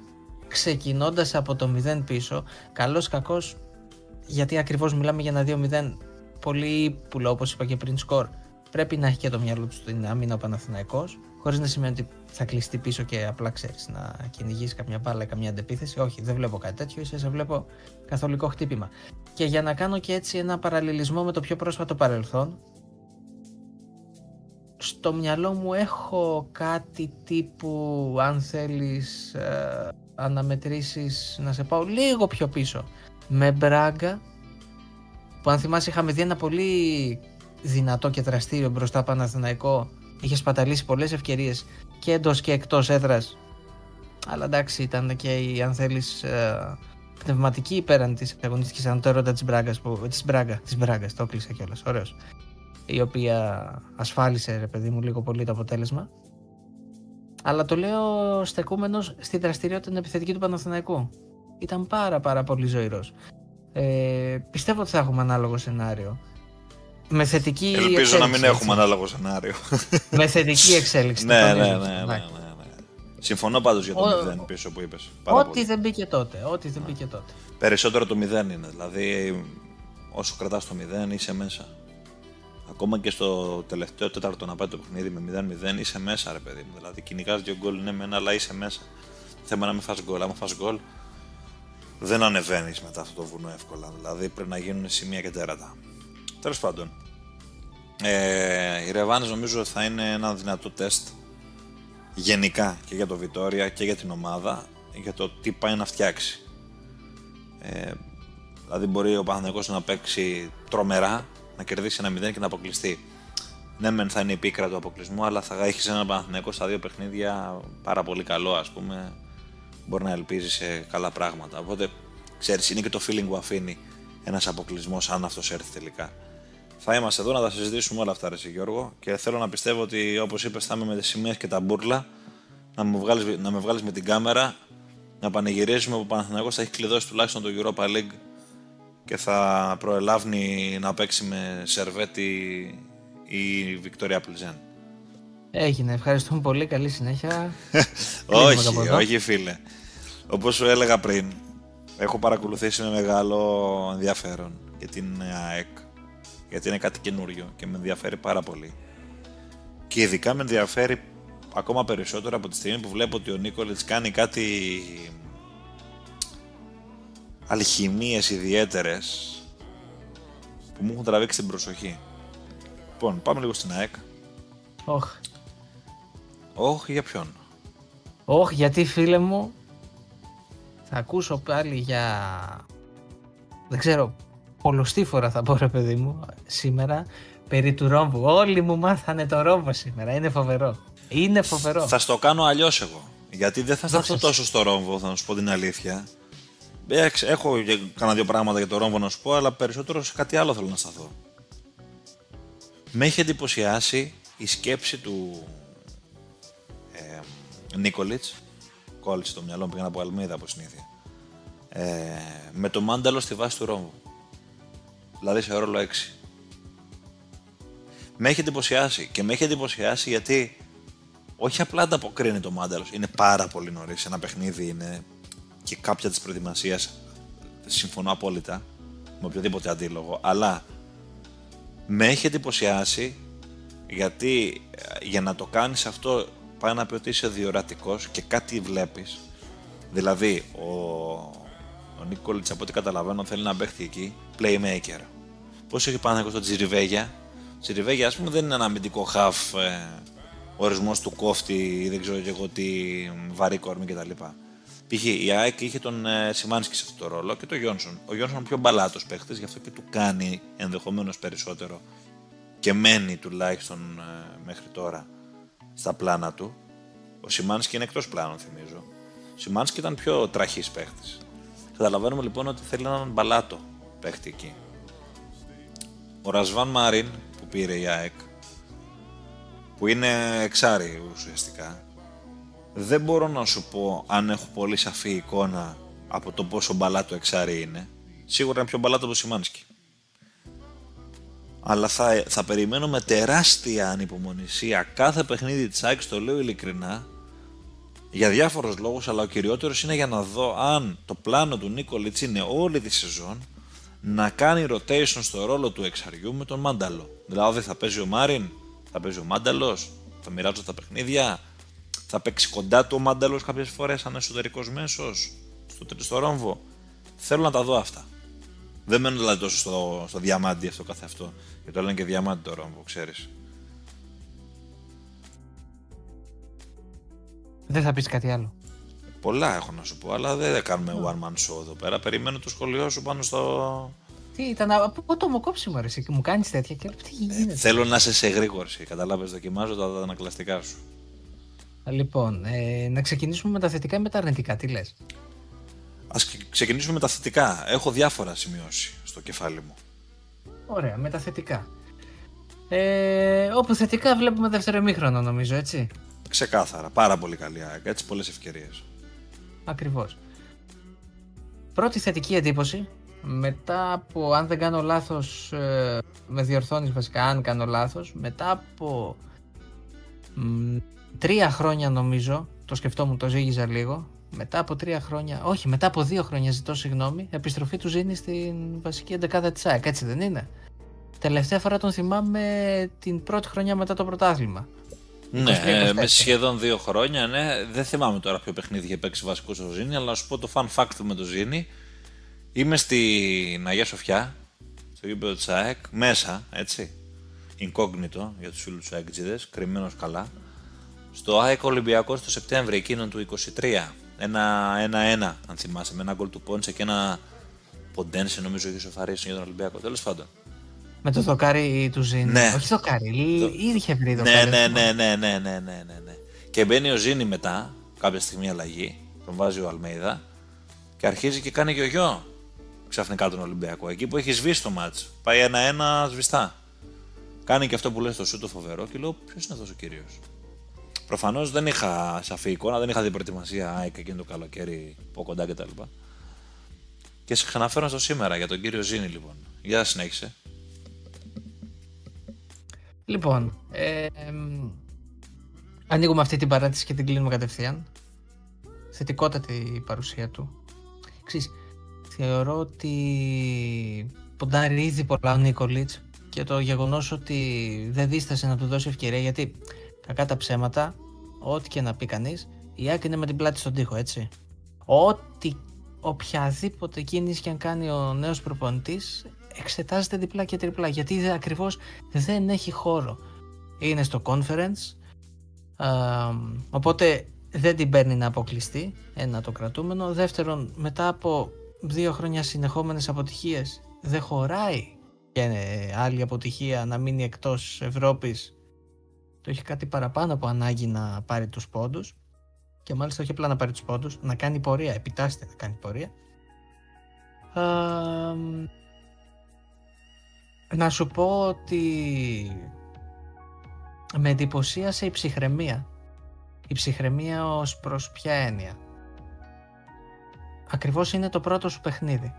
ξεκινώντας από το 0 πίσω. Καλώς κακώς, γιατί ακριβώς μιλάμε για ένα 2-0 πολύ ύπουλο, όπως είπα και πριν, σκορ. Πρέπει να έχει και το μυαλό του στην άμυνα ο Παναθηναϊκός, χωρίς να σημαίνει ότι θα κλειστεί πίσω και απλά, ξέρεις, να κυνηγήσει καμιά μπάλα ή καμιά αντεπίθεση. Όχι, δεν βλέπω κάτι τέτοιο, ίσως βλέπω καθολικό χτύπημα. Και για να κάνω και έτσι ένα παραλληλισμό με το πιο πρόσφατο παρελθόν, στο μυαλό μου έχω κάτι τύπου, αν θέλεις, αναμετρήσεις, να σε πάω λίγο πιο πίσω, με Μπράγκα, που αν θυμάσαι είχαμε δει ένα πολύ δυνατό και δραστήριο μπροστά Παναθηναϊκό, είχε σπαταλήσει πολλές ευκαιρίες και εντός και εκτός έδρας, αλλά εντάξει, ήταν και η, αν θέλεις, πνευματική υπέραν της αγωνιστικής ανωτέρωτα της Μπράγκας, το κλείσα κιόλας, ωραίος, η οποία ασφάλισε, ρε παιδί μου, λίγο πολύ το αποτέλεσμα. Αλλά το λέω στεκούμενος στη δραστηριότητα την επιθετική του Παναθηναϊκού. Ήταν πάρα πολύ ζωηρός. Πιστεύω ότι θα έχουμε ανάλογο σενάριο. Με θετική εξέλιξη. Ελπίζω να μην έχουμε ανάλογο σενάριο. Με θετική εξέλιξη. Ναι. Συμφωνώ πάντως για το 0 πίσω που είπες. Ό,τι δεν μπήκε τότε. Περισσότερο το 0 είναι. Δηλαδή, όσο κρατάς το 0, είσαι μέσα. Ακόμα και στο τελευταίο τέταρτο να πάει το παιχνίδι με 0-0, είσαι μέσα, ρε παιδί μου. Δηλαδή, κυνηγάς 2 γκολ, ναι, μένα, αλλά είσαι μέσα. Το θέμα είναι να μην φας γκολ. Άμα φας γκολ, δεν ανεβαίνεις μετά αυτό το βουνό εύκολα. Δηλαδή, πρέπει να γίνουν σημεία και τέρατα. Τέλος πάντων, η Ρεβάνες νομίζω θα είναι ένα δυνατό τεστ γενικά και για το Βιτόρια και για την ομάδα για το τι πάει να φτιάξει. Δηλαδή μπορεί ο Παναθηναϊκός να παίξει τρομερά, να κερδίσει 1-0 και να αποκλειστεί. Ναι, μεν θα είναι η πίκρα του αποκλεισμού, αλλά θα έχει έναν Παναθηναϊκό στα 2 παιχνίδια πάρα πολύ καλό, ας πούμε. Μπορεί να ελπίζει σε καλά πράγματα. Οπότε, ξέρεις, είναι και το feeling που αφήνει ένας αποκλεισμός, αν αυτός έρθει τελικά. Θα είμαστε εδώ να τα συζητήσουμε όλα αυτά, ρε Γιώργο, και θέλω να πιστεύω ότι, όπως είπες, θα είμαι με τις σημαίες και τα μπούρλα, να με βγάλεις με την κάμερα, να πανηγυρίζουμε που ο Παναθηναϊκός θα έχει κλειδώσει τουλάχιστον το Europa League και θα προελάβει να παίξει με Σερβέτη ή Βικτόρια Πλιζέν. Έγινε, ευχαριστούμε πολύ, καλή συνέχεια. όχι φίλε. Όπως σου έλεγα πριν, έχω παρακολουθήσει με μεγάλο ενδιαφέρον για την ΑΕΚ, γιατί είναι κάτι καινούριο και με ενδιαφέρει πάρα πολύ. Και ειδικά με ενδιαφέρει ακόμα περισσότερο από τη στιγμή που βλέπω ότι ο Νίκολιτς κάνει κάτι αλχημίες ιδιαίτερες που μου έχουν τραβήξει την προσοχή. Λοιπόν, πάμε λίγο στην ΑΕΚ. Όχι, για ποιον? Όχι, γιατί φίλε μου, θα ακούσω πάλι για, δεν ξέρω, πολλοστή φορά θα πω, ρε παιδί μου, σήμερα, περί του ρόμβου. Όλοι μου μάθανε το ρόμβο σήμερα, είναι φοβερό. Είναι φοβερό. Θα στο κάνω αλλιώς εγώ, γιατί δεν θα σταθώ τόσο στο ρόμβο, θα σου πω την αλήθεια. Έχω κάνα 2 πράγματα για το ρόμβο να σου πω, αλλά περισσότερο σε κάτι άλλο θέλω να σταθώ. Με έχει εντυπωσιάσει η σκέψη του Νίκολιτς. Κόλλησε το μυαλό μου, πήγαινα από Αλμίδα από συνήθεια. Με το μάνταλο στη βάση του ρόμβου. Δηλαδή σε ρόλο 6. Με έχει εντυπωσιάσει, και με έχει εντυπωσιάσει γιατί όχι απλά ανταποκρίνει το μάνταλος, είναι πάρα πολύ νωρίς. Ένα παιχνίδι είναι και κάποια της προετοιμασίας, συμφωνώ απόλυτα με οποιοδήποτε αντίλογο, αλλά με έχει εντυπωσιάσει γιατί για να το κάνεις αυτό πάει να πει ότι είσαι διορατικός και κάτι βλέπεις. Δηλαδή ο Νίκολιτς, από ό,τι καταλαβαίνω, θέλει να παίχει εκεί playmaker. Πώς έχει πάνω στο Τζιριβέγια. Τζιριβέγια, ας πούμε, δεν είναι ένα αμυντικό χαφ, ορισμός του κόφτη ή δεν ξέρω και εγώ τι, βαρύ κορμί κτλ. Π.χ. η ΑΕΚ είχε τον Σιμάνσκι σε αυτό το ρόλο και τον Γιόνσον. Ο Γιόνσον είναι πιο μπαλάτος παίχτης, γι' αυτό και του κάνει ενδεχομένως περισσότερο και μένει τουλάχιστον μέχρι τώρα στα πλάνα του. Ο Σιμάνσκι είναι εκτός πλάνων, θυμίζω. Ο Σιμάνσκι ήταν πιο τραχής παίχτης. Καταλαβαίνουμε λοιπόν ότι θέλει έναν μπαλάτο παίχτη εκεί. Ο Ρασβάν Μαρίν που πήρε η ΑΕΚ, που είναι εξάρι ουσιαστικά, δεν μπορώ να σου πω αν έχω πολύ σαφή εικόνα από το πόσο μπαλάτο εξάρι είναι. Σίγουρα είναι πιο μπαλάτο από το Σιμάνσκι. Αλλά θα περιμένω με τεράστια ανυπομονησία κάθε παιχνίδι της ΑΕΚ, το λέω ειλικρινά, για διάφορους λόγους, αλλά ο κυριότερος είναι για να δω αν το πλάνο του Νίκολιτς είναι όλη τη σεζόν να κάνει rotation στο ρόλο του εξαριού με τον Μάνταλο. Δηλαδή θα παίζει ο Μάριν, θα παίζει ο Μάνταλος, θα μοιράζονται τα παιχνίδια, θα παίξει κοντά του ο Μάνταλος κάποιες φορές σαν εσωτερικός μέσος, στο ρόμβο. Θέλω να τα δω αυτά. Δεν μένω δηλαδή τόσο στο διαμάντι αυτό καθ' αυτό, γιατί το λένε και διαμάντι το ρόμβο, ξέρεις. Δεν θα πεις κάτι άλλο? Πολλά έχω να σου πω, αλλά δεν κάνουμε one man show εδώ πέρα. Περιμένω το σχολείο σου πάνω στο... Τι ήταν, από το μου κόψιμο ρε, και μου κάνεις τέτοια και τι γίνεται. Θέλω να είσαι σε εγρήγορση, καταλάβες, δοκιμάζω τα ανακλαστικά σου. Λοιπόν, να ξεκινήσουμε με τα θετικά ή με τα αρνητικά, τι λες? Ας ξεκινήσουμε με τα θετικά. Έχω διάφορα σημειώσει στο κεφάλι μου. Ωραία, με τα θετικά. Όπου θετικά βλέπουμε δεύτερο ημίχρονο, νομίζω, έτσι. Ξεκάθαρα, πάρα πολύ καλή ΑΕΚ, έτσι, πολλές ευκαιρίες. Ακριβώς. Πρώτη θετική εντύπωση, μετά από, αν δεν κάνω λάθος, με διορθώνεις βασικά, αν κάνω λάθος, μετά από 3 χρόνια νομίζω, το σκεφτόμουν, το ζήγιζα λίγο. Μετά από 3 χρόνια, όχι, μετά από 2 χρόνια, ζητώ συγγνώμη, επιστροφή του Ζήνη στην βασική εντεκάδα της ΑΕΚ, έτσι δεν είναι? Τελευταία φορά τον θυμάμαι την πρώτη χρονιά μετά το πρωτάθλημα. Ναι, με σχεδόν 2 χρόνια, ναι. Δεν θυμάμαι τώρα ποιο παιχνίδι είχε παίξει βασικό στο Ζήνη, αλλά να σου πω το fun fact με το Ζήνη. Είμαι στην Αγία Σοφιά, στο γήπεδο της ΑΕΚ, μέσα, έτσι. Incognito για τους φίλους του ΑΕΚτζίδες, κρυμμένος καλά. Στο ΑΕΚ Ολυμπιακός το Σεπτέμβριο εκείνον του 23. Ένα 1-1, αν θυμάσαι, με ένα γκολ του Πόντσε και ένα Ποντένσε, νομίζω, είχε σοφαρίσει για τον Ολυμπιακό. Τέλος πάντων. Με το δοκάρι του Ζήνη. Ναι. Όχι δοκάρι, ήδη είχε βρει δοκάρι. Ναι. Και μπαίνει ο Ζήνη μετά, κάποια στιγμή αλλαγή, τον βάζει ο Αλμέιδα και αρχίζει και κάνει γιογιό ξαφνικά τον Ολυμπιακό. Εκεί που έχει σβήσει το μάτς. Πάει 1-1 σβηστά. Κάνει και αυτό που λέει στο σου το φοβερό και λέω: ποιος είναι αυτός ο κύριος? Προφανώς δεν είχα σαφή εικόνα, δεν είχα δει προετοιμασία ΑΕΚ εκείνο το καλοκαίρι από κοντά κτλ. Και σε ξαναφέρω στο σήμερα για τον κύριο Ζήνη, λοιπόν. Για συνέχισε. Λοιπόν, ανοίγουμε αυτή την παράτηση και την κλείνουμε κατευθείαν. Θετικότατη η παρουσία του. Ξέρεις, θεωρώ ότι ποντάρει ήδη πολλά ο Νίκολιτς και το γεγονός ότι δεν δίστασε να του δώσει ευκαιρία, γιατί κακά τα ψέματα, ό,τι και να πει κανείς, η ΑΕΚ είναι με την πλάτη στον τοίχο, έτσι. Οποιαδήποτε κίνηση και αν κάνει ο νέος προπονητής, εξετάζεται διπλά και τριπλά, γιατί ακριβώς δεν έχει χώρο. Είναι στο conference, οπότε δεν την παίρνει να αποκλειστεί, ένα το κρατούμενο. Δεύτερον, μετά από 2 χρόνια συνεχόμενες αποτυχίες, δεν χωράει και άλλη αποτυχία να μείνει εκτός Ευρώπης. Το έχει κάτι παραπάνω από ανάγκη να πάρει τους πόντους, και μάλιστα όχι απλά να πάρει τους πόντους, να κάνει πορεία, επιτάσσεται να κάνει πορεία. Να σου πω ότι με εντυπωσίασε η ψυχραιμία. Η ψυχραιμία ως προς ποια έννοια? Ακριβώς είναι το πρώτο σου παιχνίδι.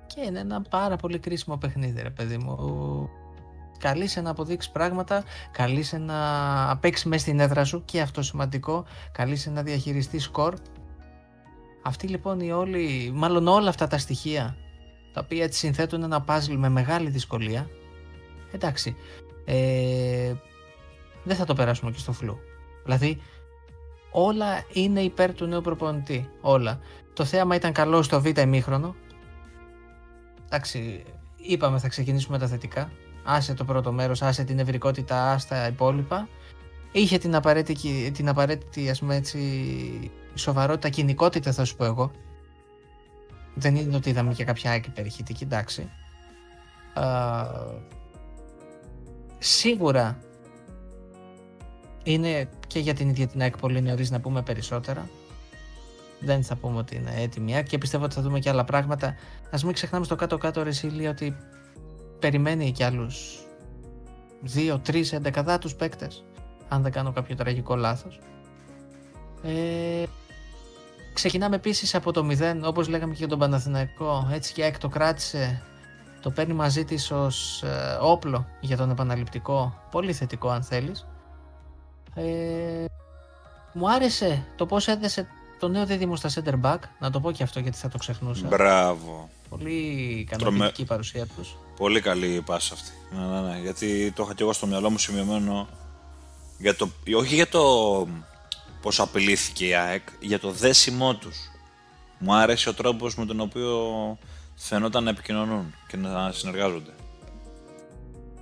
Και είναι ένα πάρα πολύ κρίσιμο παιχνίδι, ρε παιδί μου. Καλείσαι να αποδείξεις πράγματα, καλείσαι να παίξεις μέσα στην έδρα σου, και αυτό σημαντικό, καλείσαι να διαχειριστείς σκορ. Αυτή λοιπόν όλα αυτά τα στοιχεία, τα οποία έτσι συνθέτουν ένα puzzle με μεγάλη δυσκολία, εντάξει, δεν θα το περάσουμε και στο φλου. Δηλαδή, όλα είναι υπέρ του νέου προπονητή, όλα. Το θέαμα ήταν καλό στο β' ημίχρονο. Εντάξει, είπαμε θα ξεκινήσουμε τα θετικά. Άσε το πρώτο μέρος, άσε την ευρικότητα, άσε τα υπόλοιπα. Είχε την απαραίτητη ας πούμε έτσι, σοβαρότητα, κοινικότητα θα σου πω εγώ. Δεν είναι ότι είδαμε και κάποια άκρη περιχητική, εντάξει. Σίγουρα είναι και για την ίδια την ΑΕΚ πολύ νωρίς να πούμε περισσότερα. Δεν θα πούμε ότι είναι έτοιμη και πιστεύω ότι θα δούμε και άλλα πράγματα. Ας μην ξεχνάμε στο κάτω-κάτω, ρε Σίλια, ότι περιμένει και άλλους 2-3 εντεκαδάτους παίκτες, αν δεν κάνω κάποιο τραγικό λάθος. Ξεκινάμε επίσης από το 0, όπως λέγαμε και για τον Παναθηναϊκό. Έτσι και ΑΕΚ το κράτησε, το παίρνει μαζί της ως όπλο για τον επαναληπτικό. Πολύ θετικό αν θέλεις. Μου άρεσε το πώς έδεσε το νέο δίδυμο στα center back, να το πω και αυτό γιατί θα το ξεχνούσα. Μπράβο. Πολύ ικανοποιητική η παρουσία τους. Πολύ καλή η πάσα αυτή. Ναι, γιατί το είχα και εγώ στο μυαλό μου σημειωμένο, όχι για το πώς απειλήθηκε η ΑΕΚ, για το δέσιμό τους. Μου άρεσε ο τρόπος με τον οποίο φαινόταν να επικοινωνούν και να συνεργάζονται.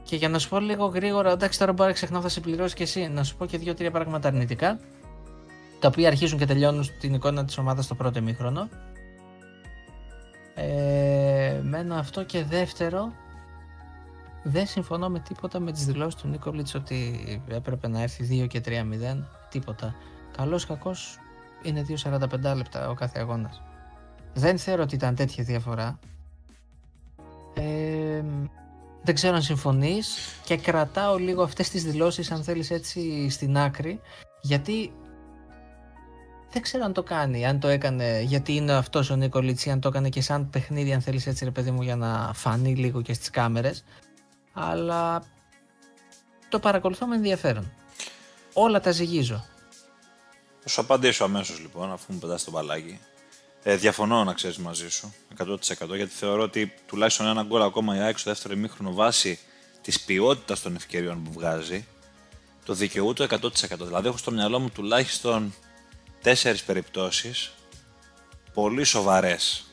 Και για να σου πω λίγο γρήγορα, εντάξει τώρα μπορεί να ξεχνάω, θα σε πληρώσει και εσύ, να σου πω και 2-3 πράγματα αρνητικά, τα οποία αρχίζουν και τελειώνουν την εικόνα της ομάδας στο πρώτο ημίχρονο. Μένα αυτό, και δεύτερο, δεν συμφωνώ με τίποτα με τις δηλώσεις του Νίκολιτς ότι έπρεπε να έρθει 2 και 3-0, τίποτα. Καλός κακός είναι 2-45 λεπτά ο κάθε αγώνας. Δεν θεωρώ ότι ήταν τέτοια διαφορά. Δεν ξέρω αν συμφωνείς, και κρατάω λίγο αυτές τις δηλώσεις αν θέλεις έτσι στην άκρη, γιατί δεν ξέρω αν το κάνει, αν το έκανε γιατί είναι αυτός ο Νίκολιτς, αν το έκανε και σαν παιχνίδι αν θέλεις έτσι ρε παιδί μου, για να φανεί λίγο και στις κάμερες, αλλά το παρακολουθώ με ενδιαφέρον. Όλα τα ζυγίζω. Θα σου απαντήσω αμέσως λοιπόν, αφού μου πετάς το μπαλάκι. Διαφωνώ να ξέρεις μαζί σου 100% γιατί θεωρώ ότι τουλάχιστον ένα γκολ ακόμα η ΑΕΚ στο δεύτερο ημίχρονο βάσει της ποιότητας των ευκαιριών που βγάζει το δικαιούται 100%. Δηλαδή έχω στο μυαλό μου τουλάχιστον 4 περιπτώσεις πολύ σοβαρές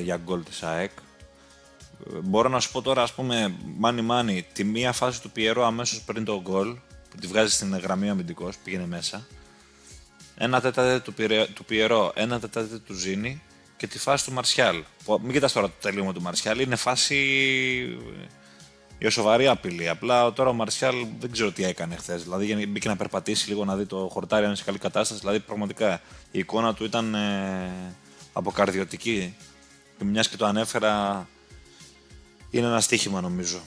για γκολ της ΑΕΚ. Μπορώ να σου πω τώρα, ας πούμε, μάνι τη μία φάση του Πιερό αμέσως πριν το γκολ που τη βγάζει στην γραμμή ο αμυντικός, πήγαινε μέσα. Ένα τέταρτο του Πιερό, ένα τέταρτο του Ζήνη και τη φάση του Μαρσιάλ. Μην κοιτάς τώρα το τελείωμα του Μαρσιάλ, είναι φάση για σοβαρή απειλή. Απλά τώρα ο Μαρσιάλ δεν ξέρω τι έκανε χθες. Δηλαδή μπήκε να περπατήσει λίγο να δει το χορτάρι αν είναι σε καλή κατάσταση. Δηλαδή πραγματικά η εικόνα του ήταν αποκαρδιωτική. Και μιας και το ανέφερα, είναι ένα στοίχημα νομίζω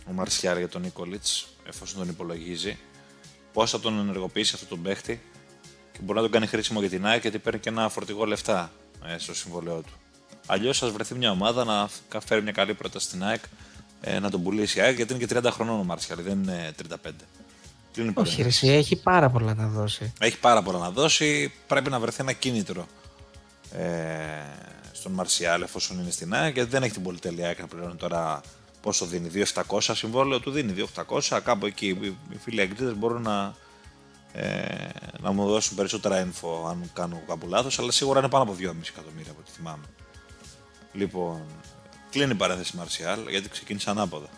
ο Μαρσιάλ για τον Νίκολιτς, εφόσον τον υπολογίζει. Πώς θα τον ενεργοποιήσει αυτόν τον παίχτη και μπορεί να τον κάνει χρήσιμο για την ΑΕΚ γιατί παίρνει και ένα φορτηγό λεφτά στο συμβόλαιό του. Αλλιώς θα βρεθεί μια ομάδα να φέρει μια καλή πρόταση στην ΑΕΚ να τον πουλήσει η ΑΕΚ γιατί είναι και 30 χρονών ο Μαρσιάλ, δεν είναι 35. Όχι, εσύ έχει πάρα πολλά να δώσει. Έχει πάρα πολλά να δώσει. Πρέπει να βρεθεί ένα κίνητρο στον Μαρσιάλ εφόσον είναι στην ΑΕΚ γιατί δεν έχει την πολυτέλεια ΑΕΚ να πληρώνει τώρα πόσο δίνει. 2.700 συμβόλαιο του δίνει, 2.800. Κάπου εκεί οι φίλοι Αγγλίδες μπορούν να μου δώσουν περισσότερα info αν κάνω κάπου λάθος, αλλά σίγουρα είναι πάνω από 2,5 εκατομμύρια από ό,τι θυμάμαι. Λοιπόν, κλείνει η παρένθεση Μαρσιάλ γιατί ξεκίνησε ανάποδα.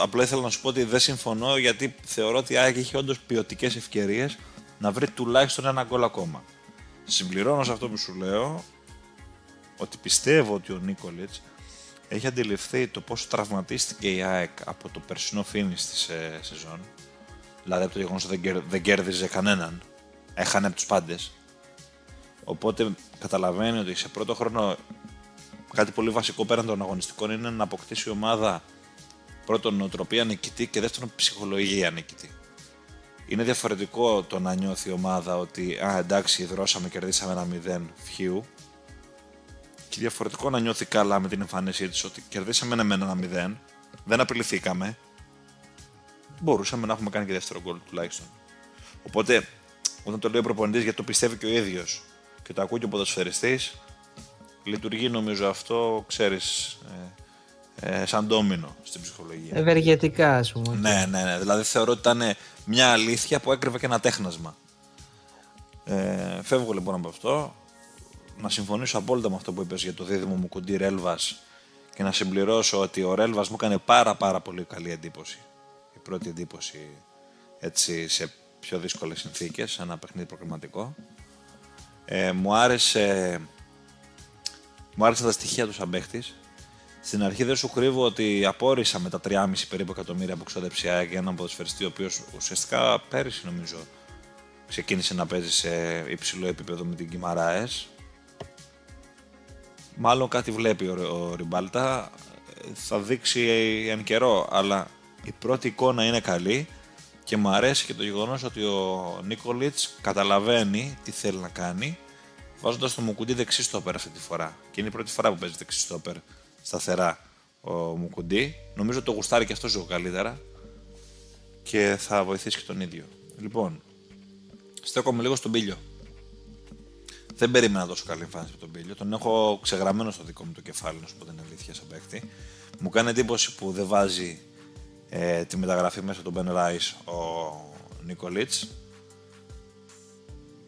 Απλά ήθελα να σου πω ότι δεν συμφωνώ γιατί θεωρώ ότι η ΑΕΚ έχει όντως ποιοτικές ευκαιρίες να βρει τουλάχιστον ένα γκολ ακόμα. Συμπληρώνω σε αυτό που σου λέω ότι πιστεύω ότι ο Νίκολιτς έχει αντιληφθεί το πόσο τραυματίστηκε η ΑΕΚ από το περσινό φίνις της σεζόν. Δηλαδή από το γεγονός ότι δεν κέρδιζε κανέναν, έχανε από τους πάντες. Οπότε καταλαβαίνει ότι σε πρώτο χρόνο κάτι πολύ βασικό πέραν των αγωνιστικών είναι να αποκτήσει η ομάδα πρώτον νοοτροπία νικητή και δεύτερον ψυχολογία νικητή. Είναι διαφορετικό το να νιώθει η ομάδα ότι εντάξει δρώσαμε, κερδίσαμε ένα 0 φιού και διαφορετικό να νιώθει καλά με την εμφάνισή της ότι κερδίσαμε ένα 0, δεν απειληθήκαμε, μπορούσαμε να έχουμε κάνει και δεύτερο γκολ τουλάχιστον. Οπότε όταν το λέει ο προπονητής γιατί το πιστεύει και ο ίδιος και το ακούει και ο ποδοσφαιριστής, λειτουργεί νομίζω αυτό, ξέρεις, σαν ντόμινο στην ψυχολογία. Ευεργετικά, ας πούμε. Ναι. Δηλαδή θεωρώ ότι ήταν μια αλήθεια που έκρυβε και ένα τέχνασμα. Φεύγω λοιπόν από αυτό. Να συμφωνήσω απόλυτα με αυτό που είπες για το δίδυμο Μουκουντή Ρέλβας και να συμπληρώσω ότι ο Ρέλβας μου έκανε πάρα πολύ καλή εντύπωση. Η πρώτη εντύπωση έτσι σε πιο δύσκολες συνθήκες, σε ένα παιχνίδι προκριματικό. Μου άρεσαν τα στοιχεία του σαν παίχτης. Στην αρχή δεν σου κρύβω ότι απόρρισα με τα 3,5 περίπου εκατομμύρια που ξόδεψε η ΑΕΚ για έναν ποδοσφαιριστή ο οποίος ουσιαστικά πέρυσι νομίζω ξεκίνησε να παίζει σε υψηλό επίπεδο με την Γκιμαράες. Μάλλον κάτι βλέπει ο Ριμπάλτα, θα δείξει εν καιρό, αλλά η πρώτη εικόνα είναι καλή και μου αρέσει και το γεγονός ότι ο Νίκολιτς καταλαβαίνει τι θέλει να κάνει βάζοντας το Μουκουντή δεξί στόπερ αυτή τη φορά. Και είναι η πρώτη φορά που παίζει δεξί στόπερ σταθερά ο Μουκουντή. Νομίζω το γουστάρει και αυτό λίγο καλύτερα και θα βοηθήσει και τον ίδιο. Λοιπόν, στέκομαι λίγο στον Πίλιο. Δεν περίμενα τόσο καλή εμφάνιση από τον Πίλιο. Τον έχω ξεγραμμένο στο δικό μου το κεφάλι, να σου πω την αλήθεια, σαν παίκτη. Μου κάνει εντύπωση που δεν βάζει τη μεταγραφή μέσα τον Ben Rice ο Νίκολιτς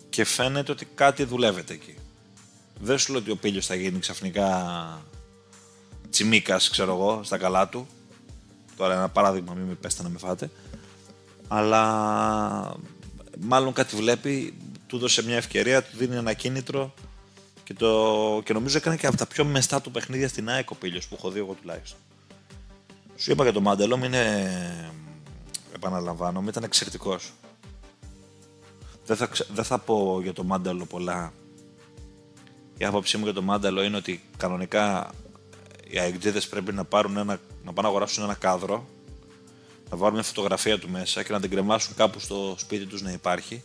και φαίνεται ότι κάτι δουλεύεται εκεί. Δεν σου λέω ότι ο Πίλιος θα γίνει ξαφνικά Τσιμίκας, ξέρω εγώ, στα καλά του. Τώρα ένα παράδειγμα, μην με πέστε να με φάτε. Αλλά μάλλον κάτι βλέπει, του δώσε μια ευκαιρία, του δίνει ένα κίνητρο και νομίζω έκανε και από τα πιο μεστά του παιχνίδια στην ΑΕΚ ο Πίλιος που έχω δει εγώ τουλάχιστον. Σου είπα για τον Μάντελο, επαναλαμβάνομαι, ήταν εξαιρετικός. Δεν θα πω για τον Μάντελο πολλά. Η άποψή μου για τον Μάντελο είναι ότι κανονικά οι αεκτζίδες πρέπει να πάνε να αγοράσουν ένα κάδρο, να βάλουν μια φωτογραφία του μέσα και να την κρεμάσουν κάπου στο σπίτι τους να υπάρχει.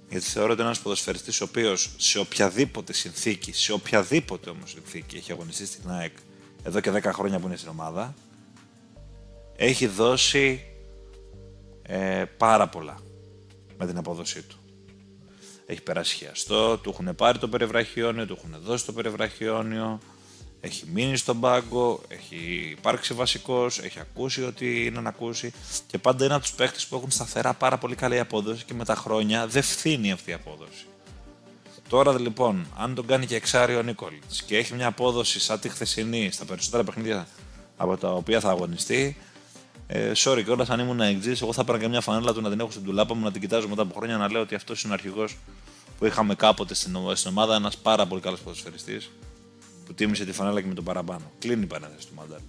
Γιατί θεωρώ ότι ένας ποδοσφαιριστής ο οποίος σε οποιαδήποτε συνθήκη, σε οποιαδήποτε όμως συνθήκη έχει αγωνιστεί στην ΑΕΚ εδώ και 10 χρόνια που είναι στην ομάδα, έχει δώσει πάρα πολλά. με την απόδοσή του. Έχει περάσει χιαστό, του έχουν πάρει το περιβραχιόνιο, του έχουν δώσει το περιβραχιόνιο, έχει μείνει στον πάγκο, έχει υπάρξει βασικός, έχει ακούσει ότι είναι να ακούσει και πάντα είναι από τους παίχτες που έχουν σταθερά πάρα πολύ καλή απόδοση και με τα χρόνια δεν φθήνει αυτή η απόδοση. Τώρα λοιπόν, αν τον κάνει και εξάρι ο Νίκολιτς και έχει μια απόδοση σαν τη χθεσινή στα περισσότερα παιχνίδια από τα οποία θα αγωνιστεί, sorry κιόλας, αν ήμουν εξής, εγώ θα έπαιρνα και μια φανέλα του να την έχω στην τουλάπα μου, να την κοιτάζω μετά από χρόνια, να λέω ότι αυτός είναι ο αρχηγός που είχαμε κάποτε στην ομάδα, ένας πάρα πολύ καλός ποδοσφαιριστής που τίμησε τη φανέλα και με τον παραπάνω. Κλείνει η παρένθεση του Μαντάλ.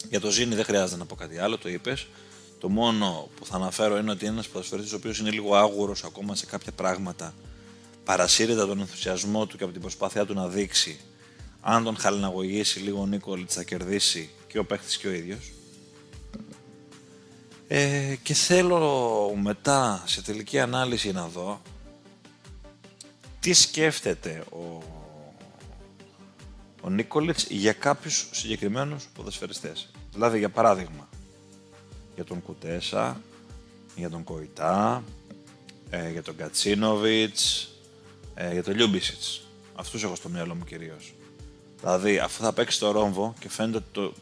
Για το Ζήνη δεν χρειάζεται να πω κάτι άλλο, το είπες. Το μόνο που θα αναφέρω είναι ότι είναι ένας ποδοσφαιριστής ο οποίος είναι λίγο άγουρος ακόμα σε κάποια πράγματα. Παρασύρεται τον ενθουσιασμό του και από την προσπάθειά του να δείξει. Αν τον χαλιναγωγήσει λίγο ο Νίκολιτς θα κερδίσει και ο παίχτης και ο ίδιος. Και θέλω μετά σε τελική ανάλυση να δω τι σκέφτεται ο Νίκολιτς για κάποιους συγκεκριμένους ποδοσφαιριστές. Δηλαδή για παράδειγμα για τον Κουτέσα, για τον Κοϊτά, για τον Κατσίνοβιτς, για τον Λιούμπισιτς. Αυτούς έχω στο μυαλό μου κυρίως. Δηλαδή αφού θα παίξει το Ρόμβο και φαίνεται ότι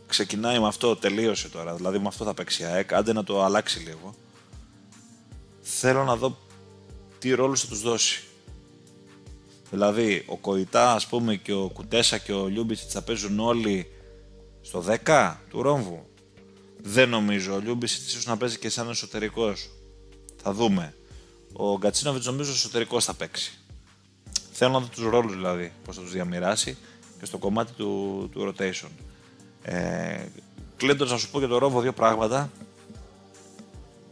ξεκινάει με αυτό, τελείωσε τώρα, δηλαδή με αυτό θα παίξει η ΑΕΚ, άντε να το αλλάξει λίγο. Θέλω να δω τι ρόλους θα τους δώσει. Δηλαδή ο Κοϊτά ας πούμε και ο Κουτέσα και ο Λιούμπισιτς θα παίζουν όλοι στο 10 του Ρόμβου. Δεν νομίζω, ο Λιούμπισιτς ίσως να παίζει και σαν εσωτερικός. Θα δούμε. Ο Γκατσίνοβιτς νομίζω εσωτερικός θα παίξει. Θέλω να δω τους ρόλους δηλαδή, πώς θα τους διαμοιράσει και στο κομμάτι του rotation. Κλείνοντας να σου πω για το Ρόμβο δύο πράγματα.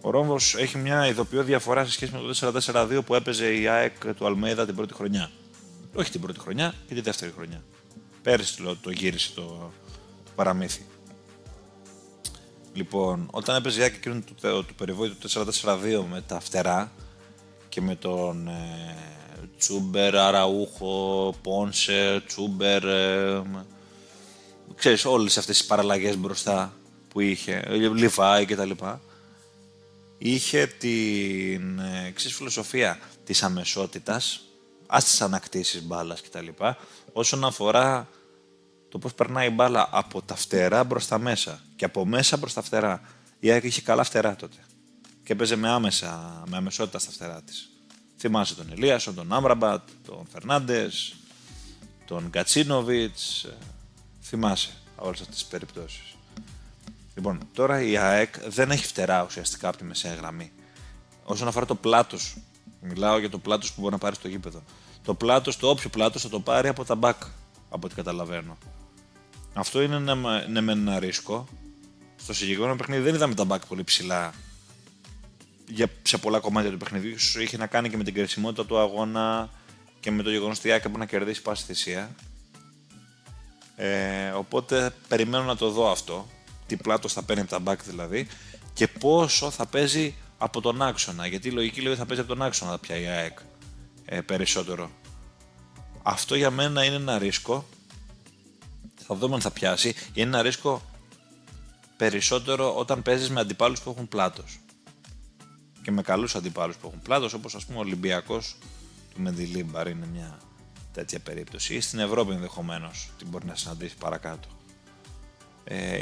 Ο Ρόμβος έχει μια ειδοποιώ διαφορά σε σχέση με το 4-4-2 που έπαιζε η ΑΕΚ του Αλμέιδα την πρώτη χρονιά. Όχι την πρώτη χρονιά και τη δεύτερη χρονιά. Πέρυσι το γύρισε το παραμύθι. Λοιπόν, όταν έπαιζε η ΑΕΚ εκείνο του περιβόητου 4-4-2 με τα φτερά και με τον Τσούμπερ, Αραούχο, Πόνσε, Τσούμπερ, ξέρεις όλες αυτές τις παραλλαγές μπροστά που είχε, Λιβάη κτλ. Είχε την εξής φιλοσοφία της αμεσότητας, στις ανακτήσεις μπάλας κτλ. Όσον αφορά το πώς περνάει η μπάλα από τα φτερά μπρος τα μέσα και από μέσα προς τα φτερά. Η ΑΕΚ είχε καλά φτερά τότε και έπαιζε με αμεσότητα στα φτερά της. Θυμάσαι τον Ελίασον, τον Άμραμπατ, τον Φερνάντες, τον Κατσίνοβιτς, θυμάσαι όλες αυτές τις περιπτώσεις. Λοιπόν, τώρα η ΑΕΚ δεν έχει φτερά ουσιαστικά από τη μεσαία γραμμή. Όσον αφορά το πλάτος, μιλάω για το πλάτος που μπορεί να πάρει στο γήπεδο. Το πλάτος, το όποιο πλάτος θα το πάρει από τα μπακ, από ό,τι καταλαβαίνω. Αυτό είναι ναι, με ένα ρίσκο. Στο συγκεκριμένο παιχνίδι δεν είδαμε τα μπακ πολύ ψηλά σε πολλά κομμάτια του παιχνιδιού. Ίσως είχε να κάνει και με την κρισιμότητα του αγώνα και με το γεγονός ότι η ΑΕΚ έπρεπε να κερδίσει πάση θυσία. Οπότε περιμένω να το δω αυτό. Τι πλάτος θα παίρνει από τα μπακ δηλαδή και πόσο θα παίζει από τον άξονα. Γιατί η λογική λέει θα παίζει από τον άξονα πια η ΑΕΚ περισσότερο. Αυτό για μένα είναι ένα ρίσκο. Θα δούμε αν θα πιάσει. Είναι ένα ρίσκο περισσότερο όταν παίζεις με αντιπάλους που έχουν πλάτος. Και με καλούς αντιπάλους που έχουν πλάτος, όπως ας πούμε ο Ολυμπιακός του Μεντιλίμπαρ είναι μια τέτοια περίπτωση. Ή στην Ευρώπη ενδεχομένως την μπορεί να συναντήσει παρακάτω.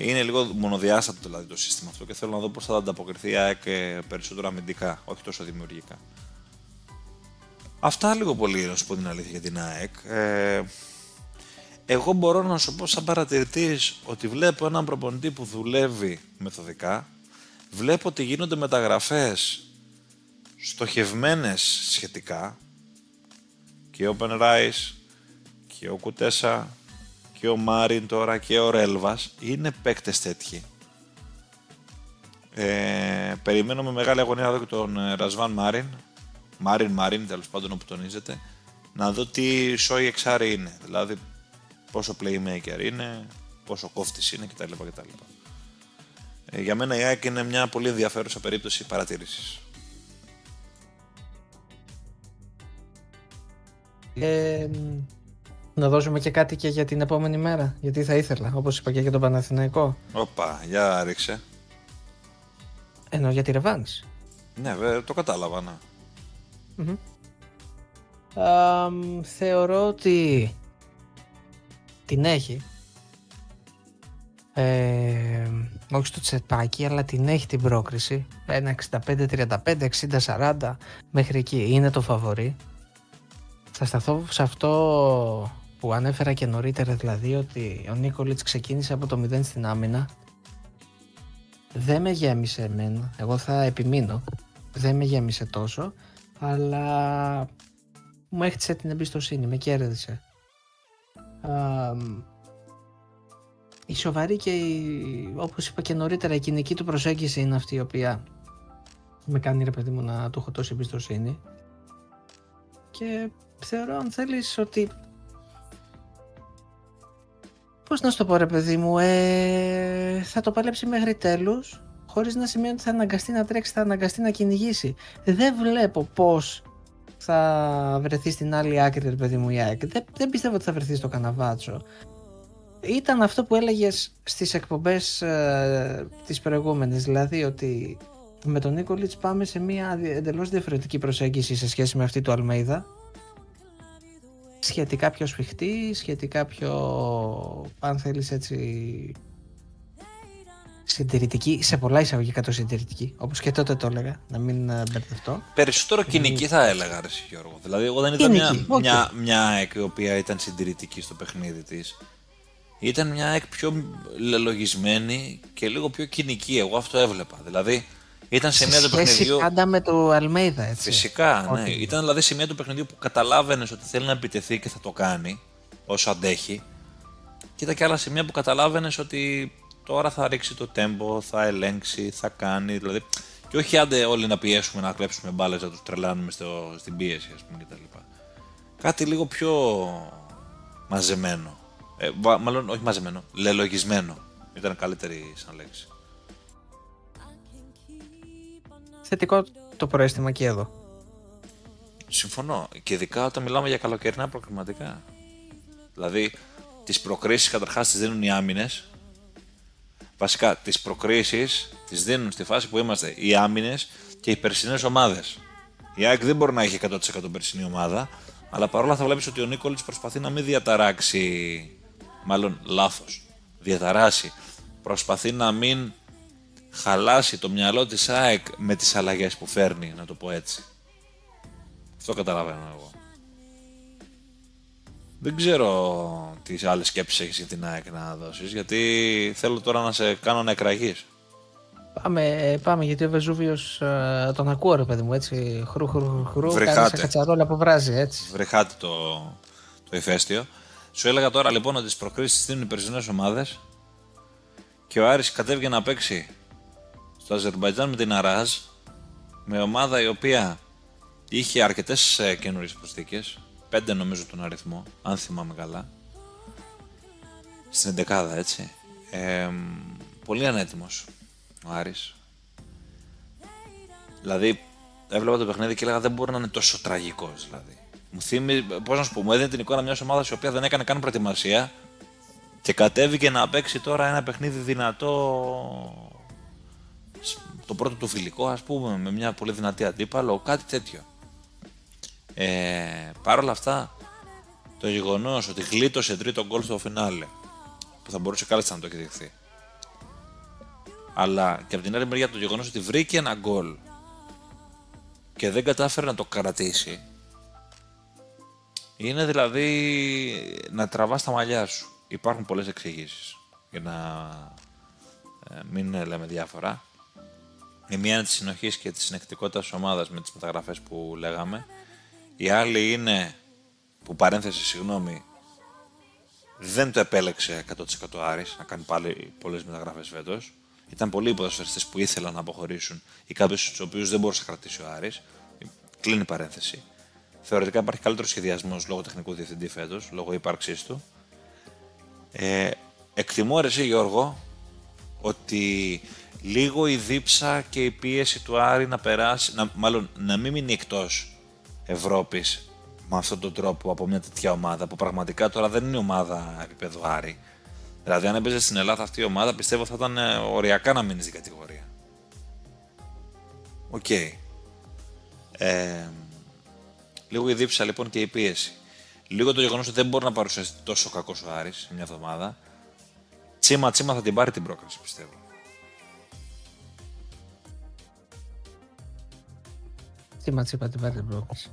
Είναι λίγο μονοδιάστατο δηλαδή το σύστημα αυτό και θέλω να δω πώς θα ανταποκριθεί η ΑΕΚ περισσότερο αμυντικά, όχι τόσο δημιουργικά. Αυτά λίγο πολύ να σου πω την αλήθεια για την ΑΕΚ. Εγώ μπορώ να σου πω σαν παρατηρητής ότι βλέπω έναν προπονητή που δουλεύει μεθοδικά, βλέπω ότι γίνονται μεταγραφές στοχευμένες σχετικά και ο Πενράις και ο Κουτέσα και ο Μάριν τώρα και ο Ρέλβας είναι παίκτες τέτοιοι. Περιμένω με μεγάλη αγωνία να δω και τον Ρασβάν Μάριν, τέλος πάντων όπου τονίζεται, να δω τι σόι εξάρι είναι, δηλαδή πόσο playmaker είναι, πόσο κόφτης είναι κτλ. Για μένα η ΑΕΚ είναι μια πολύ ενδιαφέρουσα περίπτωση παρατήρησης. Να δώσουμε και κάτι και για την επόμενη μέρα, γιατί θα ήθελα, όπως είπα και για τον Παναθηναϊκό. Όπα, για ρίξε. Εννοώ για τη ρεβάνς. Ναι, το κατάλαβα, ναι. Θεωρώ ότι την έχει. Όχι στο τσεπάκι, αλλά την έχει την πρόκριση. Ένα 65-35, 60-40 μέχρι εκεί είναι το φαβορί. Θα σταθώ σε αυτό που ανέφερα και νωρίτερα, δηλαδή ότι ο Νίκολιτς ξεκίνησε από το 0 στην άμυνα. Δεν με γέμισε εμένα, εγώ θα επιμείνω, δεν με γέμισε τόσο, αλλά μου έχτισε την εμπιστοσύνη, με κέρδισε. Η σοβαρή και όπως είπα και νωρίτερα, η κοινική του προσέγγιση είναι αυτή η οποία με κάνει, ρε παιδί μου, να του έχω τόση εμπιστοσύνη. Και θεωρώ, αν θέλεις, ότι πώς να σου το πω, ρε παιδί μου, θα το παλέψει μέχρι τέλους, χωρίς να σημαίνει ότι θα αναγκαστεί να τρέξει, θα αναγκαστεί να κυνηγήσει. Δεν βλέπω πώς θα βρεθεί στην άλλη άκρη, ρε παιδί μου, η ΑΕΚ. Δεν πιστεύω ότι θα βρεθεί στο Καναβάτσο. Ήταν αυτό που έλεγες στις εκπομπές τις προηγούμενες, δηλαδή ότι με τον Νίκολιτς πάμε σε μια εντελώς διαφορετική προσέγγιση σε σχέση με αυτή του Αλμέιδα. Σχετικά πιο σφιχτή, σχετικά πιο, αν θέλεις έτσι, συντηρητική, σε πολλά εισαγωγικά το συντηρητική, όπως και τότε το έλεγα, να μην μπερδευτώ. Περισσότερο κοινική θα έλεγα, ρε Γιώργο. Δηλαδή, εγώ δεν είδα μια ΑΕΚ η οποία ήταν συντηρητική στο παιχνίδι της. Ήταν μια ΑΕΚ πιο λελογισμένη και λίγο πιο κοινική. Εγώ αυτό έβλεπα. Δηλαδή, ήταν σε μια του παιχνιδιού. Πάντα με το Αλμέιδα, έτσι. Φυσικά, ναι. Ήταν δηλαδή σε μια του παιχνιδιού που καταλάβαινες ότι θέλει να επιτεθεί και θα το κάνει όσο αντέχει. Και ήταν και άλλα σημεία που καταλάβαινες ότι τώρα θα ρίξει το τέμπο, θα ελέγξει, θα κάνει. Δηλαδή, και όχι άντε όλοι να πιέσουμε, να κλέψουμε μπάλες, να τους τρελάνουμε στην πίεση, ας πούμε, κτλ. Κάτι λίγο πιο μαζεμένο. Μάλλον όχι μαζεμένο, λελογισμένο. Ήταν καλύτερη σαν λέξη. Θετικό το προαίσθημα και εδώ. Συμφωνώ. Και ειδικά όταν μιλάμε για καλοκαιρινά προκριματικά. Δηλαδή, τις προκρίσεις καταρχάς τις δίνουν οι άμυνες. Βασικά, τις προκρίσεις τις δίνουν στη φάση που είμαστε οι άμυνες και οι περσινές ομάδες. Η ΑΕΚ δεν μπορεί να έχει 100% περσινή ομάδα, αλλά παρόλα θα βλέπεις ότι ο Νίκολιτς προσπαθεί να μην διαταράξει. Μάλλον λάθος. Διαταράσει. Προσπαθεί να μην χαλάσει το μυαλό της ΑΕΚ με τις αλλαγές που φέρνει, να το πω έτσι. Αυτό καταλαβαίνω εγώ. Δεν ξέρω τι άλλες σκέψεις έχεις για την ΑΕΚ να δώσεις, γιατί θέλω τώρα να σε κάνω να εκραγείς. Πάμε, γιατί ο Βεζούβιος τον ακούω, ρε παιδί μου, έτσι, χρου, Βρεχάτε. κάνει σαν κατσαρόλα που βράζει, έτσι. Βρεχάτε το ηφαίστειο. Σου έλεγα τώρα λοιπόν ότι τις προκρίσεις δίνουν οι περσινές ομάδες και ο Άρης κατέβηκε να παίξει στο Αζερμπαϊτζάν με την Αράζ, με ομάδα η οποία είχε αρκετές καινούριες προσθήκες, 5 νομίζω τον αριθμό, αν θυμάμαι καλά, στην εντεκάδα, έτσι. Πολύ ανέτοιμος ο Άρης. Δηλαδή έβλεπα το παιχνίδι και έλεγα δεν μπορεί να είναι τόσο τραγικός, δηλαδή. Πώς να σου πω, μου έδινε την εικόνα μιας ομάδας η οποία δεν έκανε καν προετοιμασία και κατέβηκε να παίξει τώρα ένα παιχνίδι δυνατό, το πρώτο του φιλικό, ας πούμε, με μια πολύ δυνατή αντίπαλο, κάτι τέτοιο. Παρ' όλα αυτά, το γεγονός ότι γλίτωσε τρίτο γκολ στο φινάλε, που θα μπορούσε κάλλιστα να το εκδειχθεί, αλλά και από την άλλη μεριά το γεγονός ότι βρήκε ένα γκολ και δεν κατάφερε να το κρατήσει, είναι δηλαδή να τραβάς τα μαλλιά σου. Υπάρχουν πολλές εξηγήσεις για να μην λέμε διάφορα. Η μία είναι της συνοχής και της συνεκτικότητας της ομάδας με τις μεταγραφές που λέγαμε. Η άλλη είναι, που παρένθεση συγγνώμη, δεν το επέλεξε 100% Άρης να κάνει πάλι πολλές μεταγραφές φέτος. Ήταν πολλοί οι ποδοσφαιριστές που ήθελαν να αποχωρήσουν ή κάποιους τους οποίους δεν μπορούσε να κρατήσει ο Άρης. Κλείνει παρένθεση. Θεωρητικά υπάρχει καλύτερο σχεδιασμός λόγω τεχνικού διευθυντή φέτος, λόγω ύπαρξής του. Εκτιμώ, ρε εσύ Γιώργο, ότι λίγο η δίψα και η πίεση του Άρη να περάσει, μάλλον να μην μείνει εκτός Ευρώπης με αυτόν τον τρόπο από μια τέτοια ομάδα που πραγματικά τώρα δεν είναι ομάδα επίπεδου Άρη. Δηλαδή, αν έπαιζε στην Ελλάδα αυτή η ομάδα, πιστεύω θα ήταν οριακά να μείνει στην κατηγορία. Οκ. Λίγο η δίψα λοιπόν και η πίεση. Λίγο το γεγονός ότι δεν μπορεί να παρουσιάσει τόσο κακός ο Άρης σε μια εβδομάδα. Τσίμα θα την πάρει την πρόκριση, πιστεύω. Τσίμα την πάρει την πρόκριση.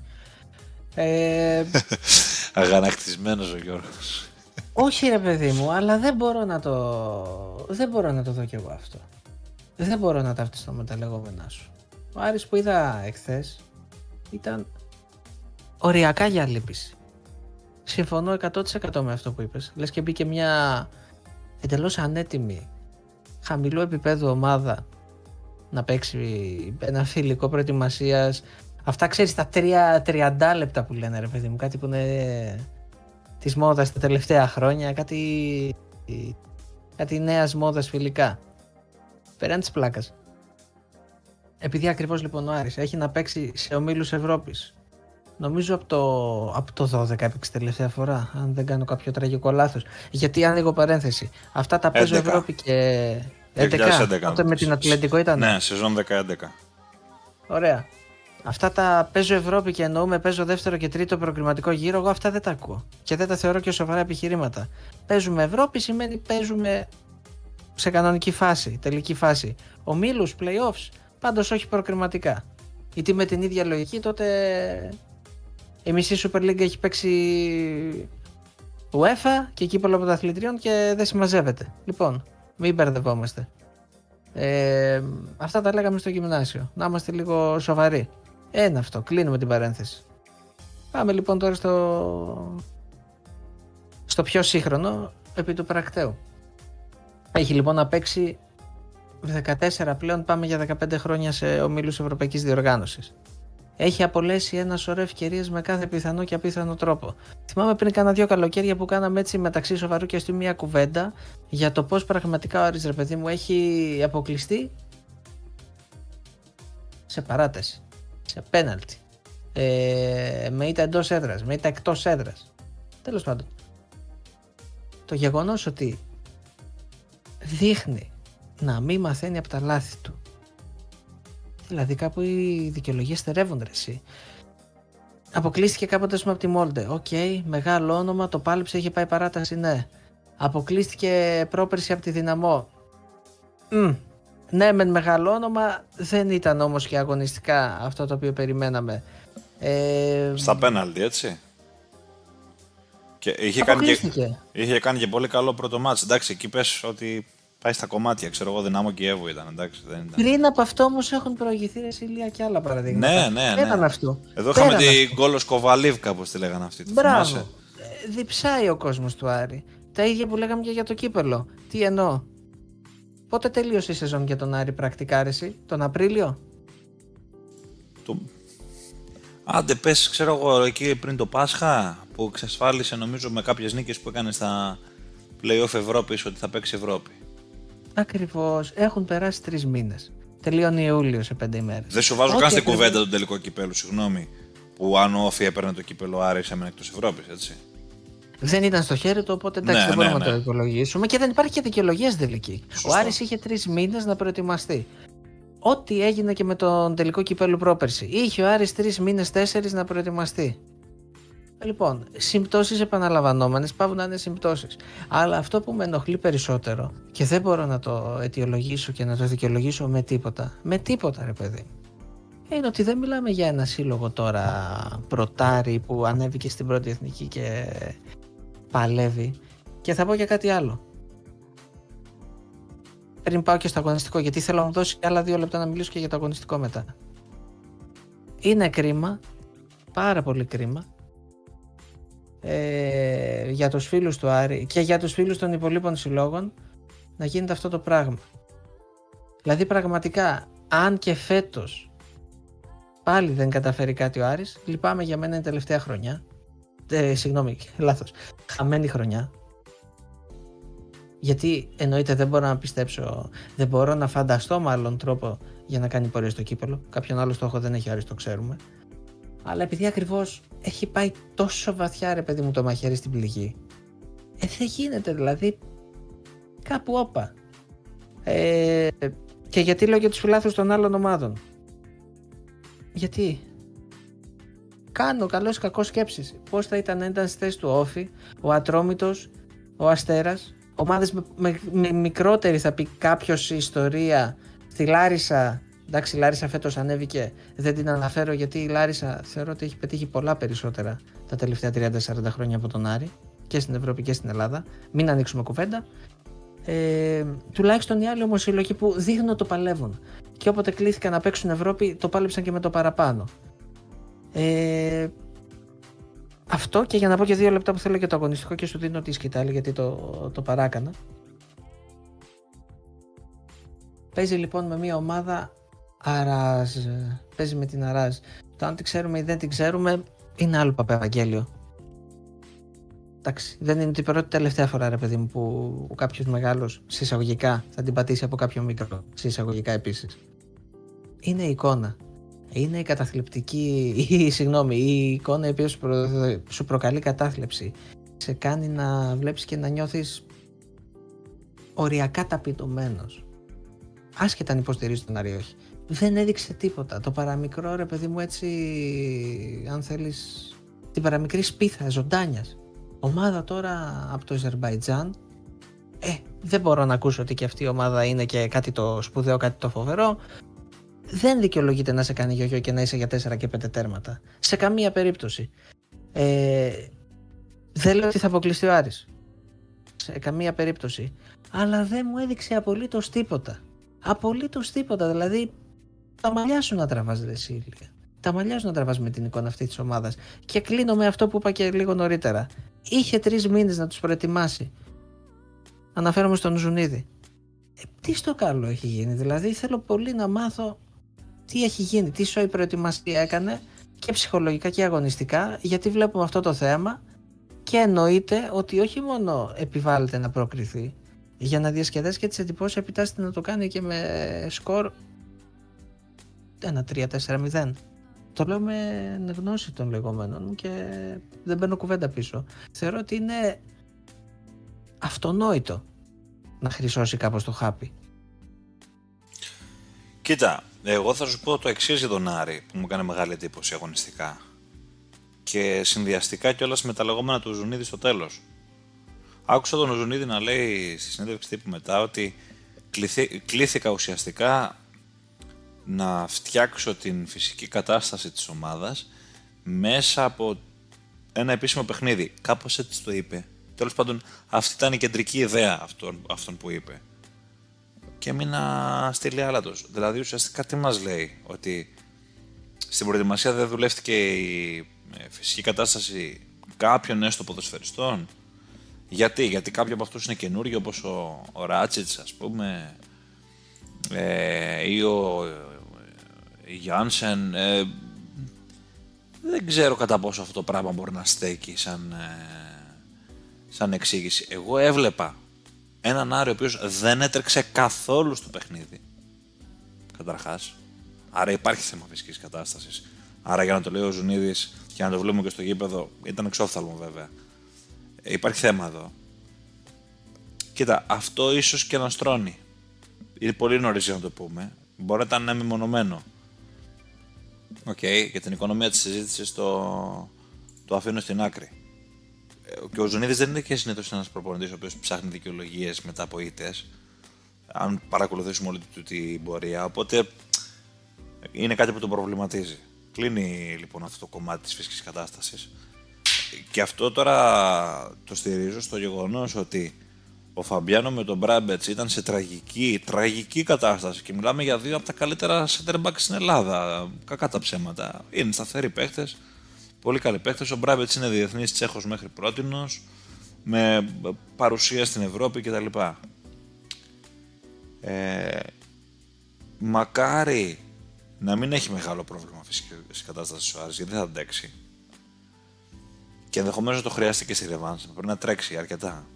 Αγανακτισμένος ο Γιώργος. Όχι ρε παιδί μου, αλλά δεν μπορώ να το δω κι εγώ αυτό. Δεν μπορώ να ταυτιστώ με τα λεγόμενά σου. Ο Άρης που είδα εχθές ήταν οριακά για λύπηση. Συμφωνώ 100% με αυτό που είπες. Λες και μπήκε μια εντελώς ανέτοιμη, χαμηλού επίπεδου ομάδα να παίξει ένα φιλικό προετοιμασίας. Αυτά ξέρεις τα 30 λεπτά που λένε ρε παιδί μου, κάτι που είναι της μόδας τα τελευταία χρόνια, κάτι νέας μόδας φιλικά. Πέραν της πλάκας. Επειδή ακριβώς λοιπόν ο Άρης έχει να παίξει σε ομίλους Ευρώπης. Νομίζω από το 12 έπαιξε τελευταία φορά, αν δεν κάνω κάποιο τραγικό λάθος. Γιατί ανοίγω παρένθεση. Αυτά τα παίζω Ευρώπη και 11. Τότε με την Ατλαντικό ήταν. Ναι, σεζόν 10-11. Ωραία. Αυτά τα παίζω Ευρώπη και εννοούμε παίζω δεύτερο και τρίτο προκριματικό γύρο. Εγώ αυτά δεν τα ακούω. Και δεν τα θεωρώ και σοβαρά επιχειρήματα. Παίζουμε Ευρώπη σημαίνει παίζουμε σε κανονική φάση, τελική φάση. Ομίλους, playoffs, πάντως όχι προκριματικά. Γιατί με την ίδια λογική τότε η μισή Super League έχει παίξει UEFA και κύπελλο πρωταθλητριών και δεν συμμαζεύεται. Λοιπόν, μην μπερδευόμαστε. Αυτά τα λέγαμε στο γυμνάσιο. Να είμαστε λίγο σοβαροί. Ένα αυτό, κλείνουμε την παρένθεση. Πάμε λοιπόν τώρα στο πιο σύγχρονο επί του πρακτέου. Έχει λοιπόν να παίξει 14 πλέον, πάμε για 15 χρόνια σε ομίλους Ευρωπαϊκής Διοργάνωσης. Έχει απολέσει ένα σωρό ευκαιρίες με κάθε πιθανό και απίθανο τρόπο. Θυμάμαι πριν κάνα 2 καλοκαίρια που κάναμε έτσι μεταξύ σοβαρού και αστείου μια κουβέντα για το πώς πραγματικά ο Άρης ρε παιδί μου έχει αποκλειστεί σε παράταση, σε πέναλτι, με ήττα εντός έδρας, με ήττα εκτός έδρας. Τέλος πάντων, το γεγονός ότι δείχνει να μην μαθαίνει από τα λάθη του. Δηλαδή κάπου οι δικαιολογίες στερεύονται ρε εσύ. Αποκλείστηκε κάποτε από τη Μόλντε. Οκ, μεγάλο όνομα, το πάλεψε, είχε πάει παράταση, ναι. Αποκλείστηκε πρόπερση από τη Δυναμό. Ναι, μεν μεγάλο όνομα, δεν ήταν όμως και αγωνιστικά αυτό το οποίο περιμέναμε. Στα πέναλτι, έτσι. Και είχε κάνει και πολύ καλό πρώτο μάτς. Εντάξει, εκεί πες ότι πάει στα κομμάτια, ξέρω εγώ, Δυνάμο Κιέβου ήταν, εντάξει, δεν ήταν. Πριν από αυτό όμως έχουν προηγηθεί Ηλία και άλλα παραδείγματα. Ναι. Πέραν αυτό. Εδώ είχαμε την Γκόλος Κοβαλίβκα, όπως τη λέγανε αυτή. Μπράβο. Διψάει ο κόσμος του Άρη. Τα ίδια που λέγαμε και για το κύπελλο. Τι εννοώ. Πότε τελείωσε η σεζόν για τον Άρη πρακτικά, αρέσει, τον Απρίλιο? Άντε πες, ξέρω εγώ, εκεί πριν το Πάσχα, που εξασφάλισε νομίζω με κάποιες νίκες που έκανε στα play-off Ευρώπης ότι θα παίξει Ευρώπη. Ακριβώς. Έχουν περάσει 3 μήνες. Τελειώνει Ιούλιο σε 5 ημέρες. Δεν σου βάζω καν στην κουβέντα τον τελικό κυπέλλου, συγγνώμη. Που αν ο Όφη έπαιρνε το κύπελλο, Άρης έμενε εκτός Ευρώπης, έτσι. Δεν ήταν στο χέρι του, οπότε εντάξει, δεν μπορούμε να το δικαιολογήσουμε και δεν υπάρχει και δικαιολογία στην τελική. Ο Άρης είχε 3 μήνες να προετοιμαστεί. Ό,τι έγινε και με τον τελικό κυπέλλου πρόπερση. Είχε ο Άρης 3 μήνες, 4 να προετοιμαστεί. Λοιπόν, συμπτώσεις επαναλαμβανόμενες πάβουν να είναι συμπτώσεις. Αλλά αυτό που με ενοχλεί περισσότερο και δεν μπορώ να το αιτιολογήσω και να το δικαιολογήσω με τίποτα. Με τίποτα, ρε παιδί. Είναι ότι δεν μιλάμε για ένα σύλλογο τώρα πρωτάρι που ανέβηκε στην πρώτη εθνική και παλεύει. Και θα πω και κάτι άλλο. Πριν πάω και στο αγωνιστικό, γιατί θέλω να μου δώσει άλλα 2 λεπτά να μιλήσω και για το αγωνιστικό μετά. Είναι κρίμα, πάρα πολύ κρίμα, για τους φίλους του Άρη και για τους φίλους των υπολείπων συλλόγων να γίνεται αυτό το πράγμα. Δηλαδή πραγματικά, αν και φέτος πάλι δεν καταφέρει κάτι ο Άρης, λυπάμαι, για μένα είναι τελευταία χρονιά. Συγγνώμη, λάθος. Χαμένη χρονιά. Γιατί εννοείται δεν μπορώ να πιστέψω, δεν μπορώ να φανταστώ μάλλον τρόπο για να κάνει πορεία στο κύπελλο. Κάποιον άλλο στόχο δεν έχει Άρης, το ξέρουμε. Αλλά επειδή ακριβώς έχει πάει τόσο βαθιά, ρε παιδί μου, το μαχαίρι στην πληγή, δεν γίνεται, δηλαδή κάπου όπα. Και γιατί λέω για τους φιλάθλους των άλλων ομάδων? Γιατί κάνω καλώς κακώς σκέψεις. Πώς θα ήταν να ήταν στη θέση του Όφη, ο Ατρόμητος, ο Αστέρας, ομάδες με μικρότερη θα πει κάποιος ιστορία. Στη Λάρισα, εντάξει, η Λάρισα φέτος ανέβηκε, δεν την αναφέρω γιατί η Λάρισα θεωρώ ότι έχει πετύχει πολλά περισσότερα τα τελευταία 30-40 χρόνια από τον Άρη και στην Ευρώπη και στην Ελλάδα. Μην ανοίξουμε κουβέντα. Τουλάχιστον οι άλλοι όμως σύλλογοι που δείχνουν το παλεύουν. Και όποτε κλήθηκαν να παίξουν Ευρώπη, το πάλεψαν και με το παραπάνω. Αυτό, και για να πω και 2 λεπτά που θέλω για το αγωνιστικό και σου δίνω τη σκητάλη γιατί το παράκανα. Παίζει λοιπόν με μια ομάδα Αράζ. Παίζει με την Αράζ. Το αν την ξέρουμε ή δεν την ξέρουμε είναι άλλο παπευαγγέλιο. Εντάξει, δεν είναι την πρώτη τελευταία φορά, ρε παιδί μου, που κάποιος μεγάλος συσσαγωγικά θα την πατήσει από κάποιο μικρό. Συσσαγωγικά επίσης. Είναι η εικόνα. Είναι η καταθλιπτική, η εικόνα η οποία σου προκαλεί κατάθλιψη. Σε κάνει να βλέπεις και να νιώθεις οριακά ταπεινωμένος. Άσχετα αν υποστηρίζει τον Άρη, όχι. Δεν έδειξε τίποτα. Το παραμικρό, ρε παιδί μου, έτσι, αν θέλεις, την παραμικρή σπίθα ζωντάνιας. Ομάδα τώρα από το Αζερμπαϊτζάν. Δεν μπορώ να ακούσω ότι και αυτή η ομάδα είναι και κάτι το σπουδαίο, κάτι το φοβερό. Δεν δικαιολογείται να σε κάνει γιογιό και να είσαι για 4 και 5 τέρματα. Σε καμία περίπτωση. Δεν λέω ότι θα αποκλειστεί ο Άρης. Σε καμία περίπτωση. Αλλά δεν μου έδειξε απολύτως τίποτα. Απολύτως τίποτα. Δηλαδή, τα μαλλιά σου να τραβάς, ρε Σίλια. Τα μαλλιά σου να τραβάς με την εικόνα αυτή της ομάδας. Και κλείνω με αυτό που είπα και λίγο νωρίτερα. Είχε 3 μήνες να τους προετοιμάσει. Αναφέρομαι στον Ζουνίδη. Τι στο καλό έχει γίνει, δηλαδή θέλω πολύ να μάθω τι έχει γίνει, τι σοϊ προετοιμασία έκανε και ψυχολογικά και αγωνιστικά, γιατί βλέπουμε αυτό το θέμα και εννοείται ότι όχι μόνο επιβάλλεται να προκριθεί, για να διασκεδάσει και τις εντυπώσεις επιτάσσεται να το κάνει και με σκορ 1-3-4-0. Το λέω με γνώση των λεγόμενων και δεν μπαίνω κουβέντα πίσω. Θεωρώ ότι είναι αυτονόητο να χρυσώσει κάπως το χάπι. Κοίτα, εγώ θα σου πω το εξής για τον Άρη που μου έκανε μεγάλη εντύπωση αγωνιστικά και συνδυαστικά κιόλας με τα λεγόμενα του Ζουνίδη στο τέλος. Άκουσα τον Ζουνίδη να λέει στη συνέντευξη τύπου μετά ότι κλήθηκα ουσιαστικά να φτιάξω την φυσική κατάσταση της ομάδας μέσα από ένα επίσημο παιχνίδι. Κάπως έτσι το είπε. Τέλος πάντων, αυτή ήταν η κεντρική ιδέα αυτόν που είπε. Και έμεινα στη λιάλατος. Δηλαδή, ουσιαστικά τι μας λέει, ότι στην προετοιμασία δεν δουλεύτηκε η φυσική κατάσταση κάποιων έστω ποδοσφαιριστών. Γιατί κάποιοι από αυτούς είναι καινούργοι, όπως ο Ράτσιτς, ας πούμε, ή ο Γιάνσεν. Δεν ξέρω κατά πόσο αυτό το πράγμα μπορεί να στέκει σαν εξήγηση. Εγώ έβλεπα έναν Άρη ο οποίος δεν έτρεξε καθόλου στο παιχνίδι. Καταρχάς. Άρα υπάρχει θέμα φυσικής κατάστασης. Άρα, για να το λέει ο Ζουνίδης και να το βλέπουμε και στο γήπεδο, ήταν εξόφθαλμο βέβαια. Υπάρχει θέμα εδώ. Κοίτα, αυτό ίσως και να στρώνει. Είναι πολύ νωρίς για να το πούμε. Μπορεί να ήταν μεμονωμένο. Για την οικονομία της συζήτησης το αφήνω στην άκρη. Και ο Ζουνίδης δεν είναι και συνήθως ένας προπονητής ο οποίος ψάχνει δικαιολογίες μετά από ήττες. Αν παρακολουθήσουμε όλη την πορεία. Οπότε είναι κάτι που τον προβληματίζει. Κλείνει λοιπόν αυτό το κομμάτι της φυσικής κατάστασης. Και αυτό τώρα το στηρίζω στο γεγονός ότι ο Φαμπιάνο με τον Μπράμπετς ήταν σε τραγική κατάσταση και μιλάμε για 2 από τα καλύτερα center back στην Ελλάδα. Κακά τα ψέματα. Είναι σταθεροί παίχτες, πολύ καλοί παίχτες. Ο Μπράμπετς είναι διεθνής Τσέχος μέχρι πρότινος, με παρουσία στην Ευρώπη κτλ. Μακάρι να μην έχει μεγάλο πρόβλημα φυσικής κατάστασης ο Άρης, γιατί δεν θα αντέξει. Και ενδεχομένως το χρειάζεται και στη ρεβάνς, πρέπει να τρέξει αρκετά.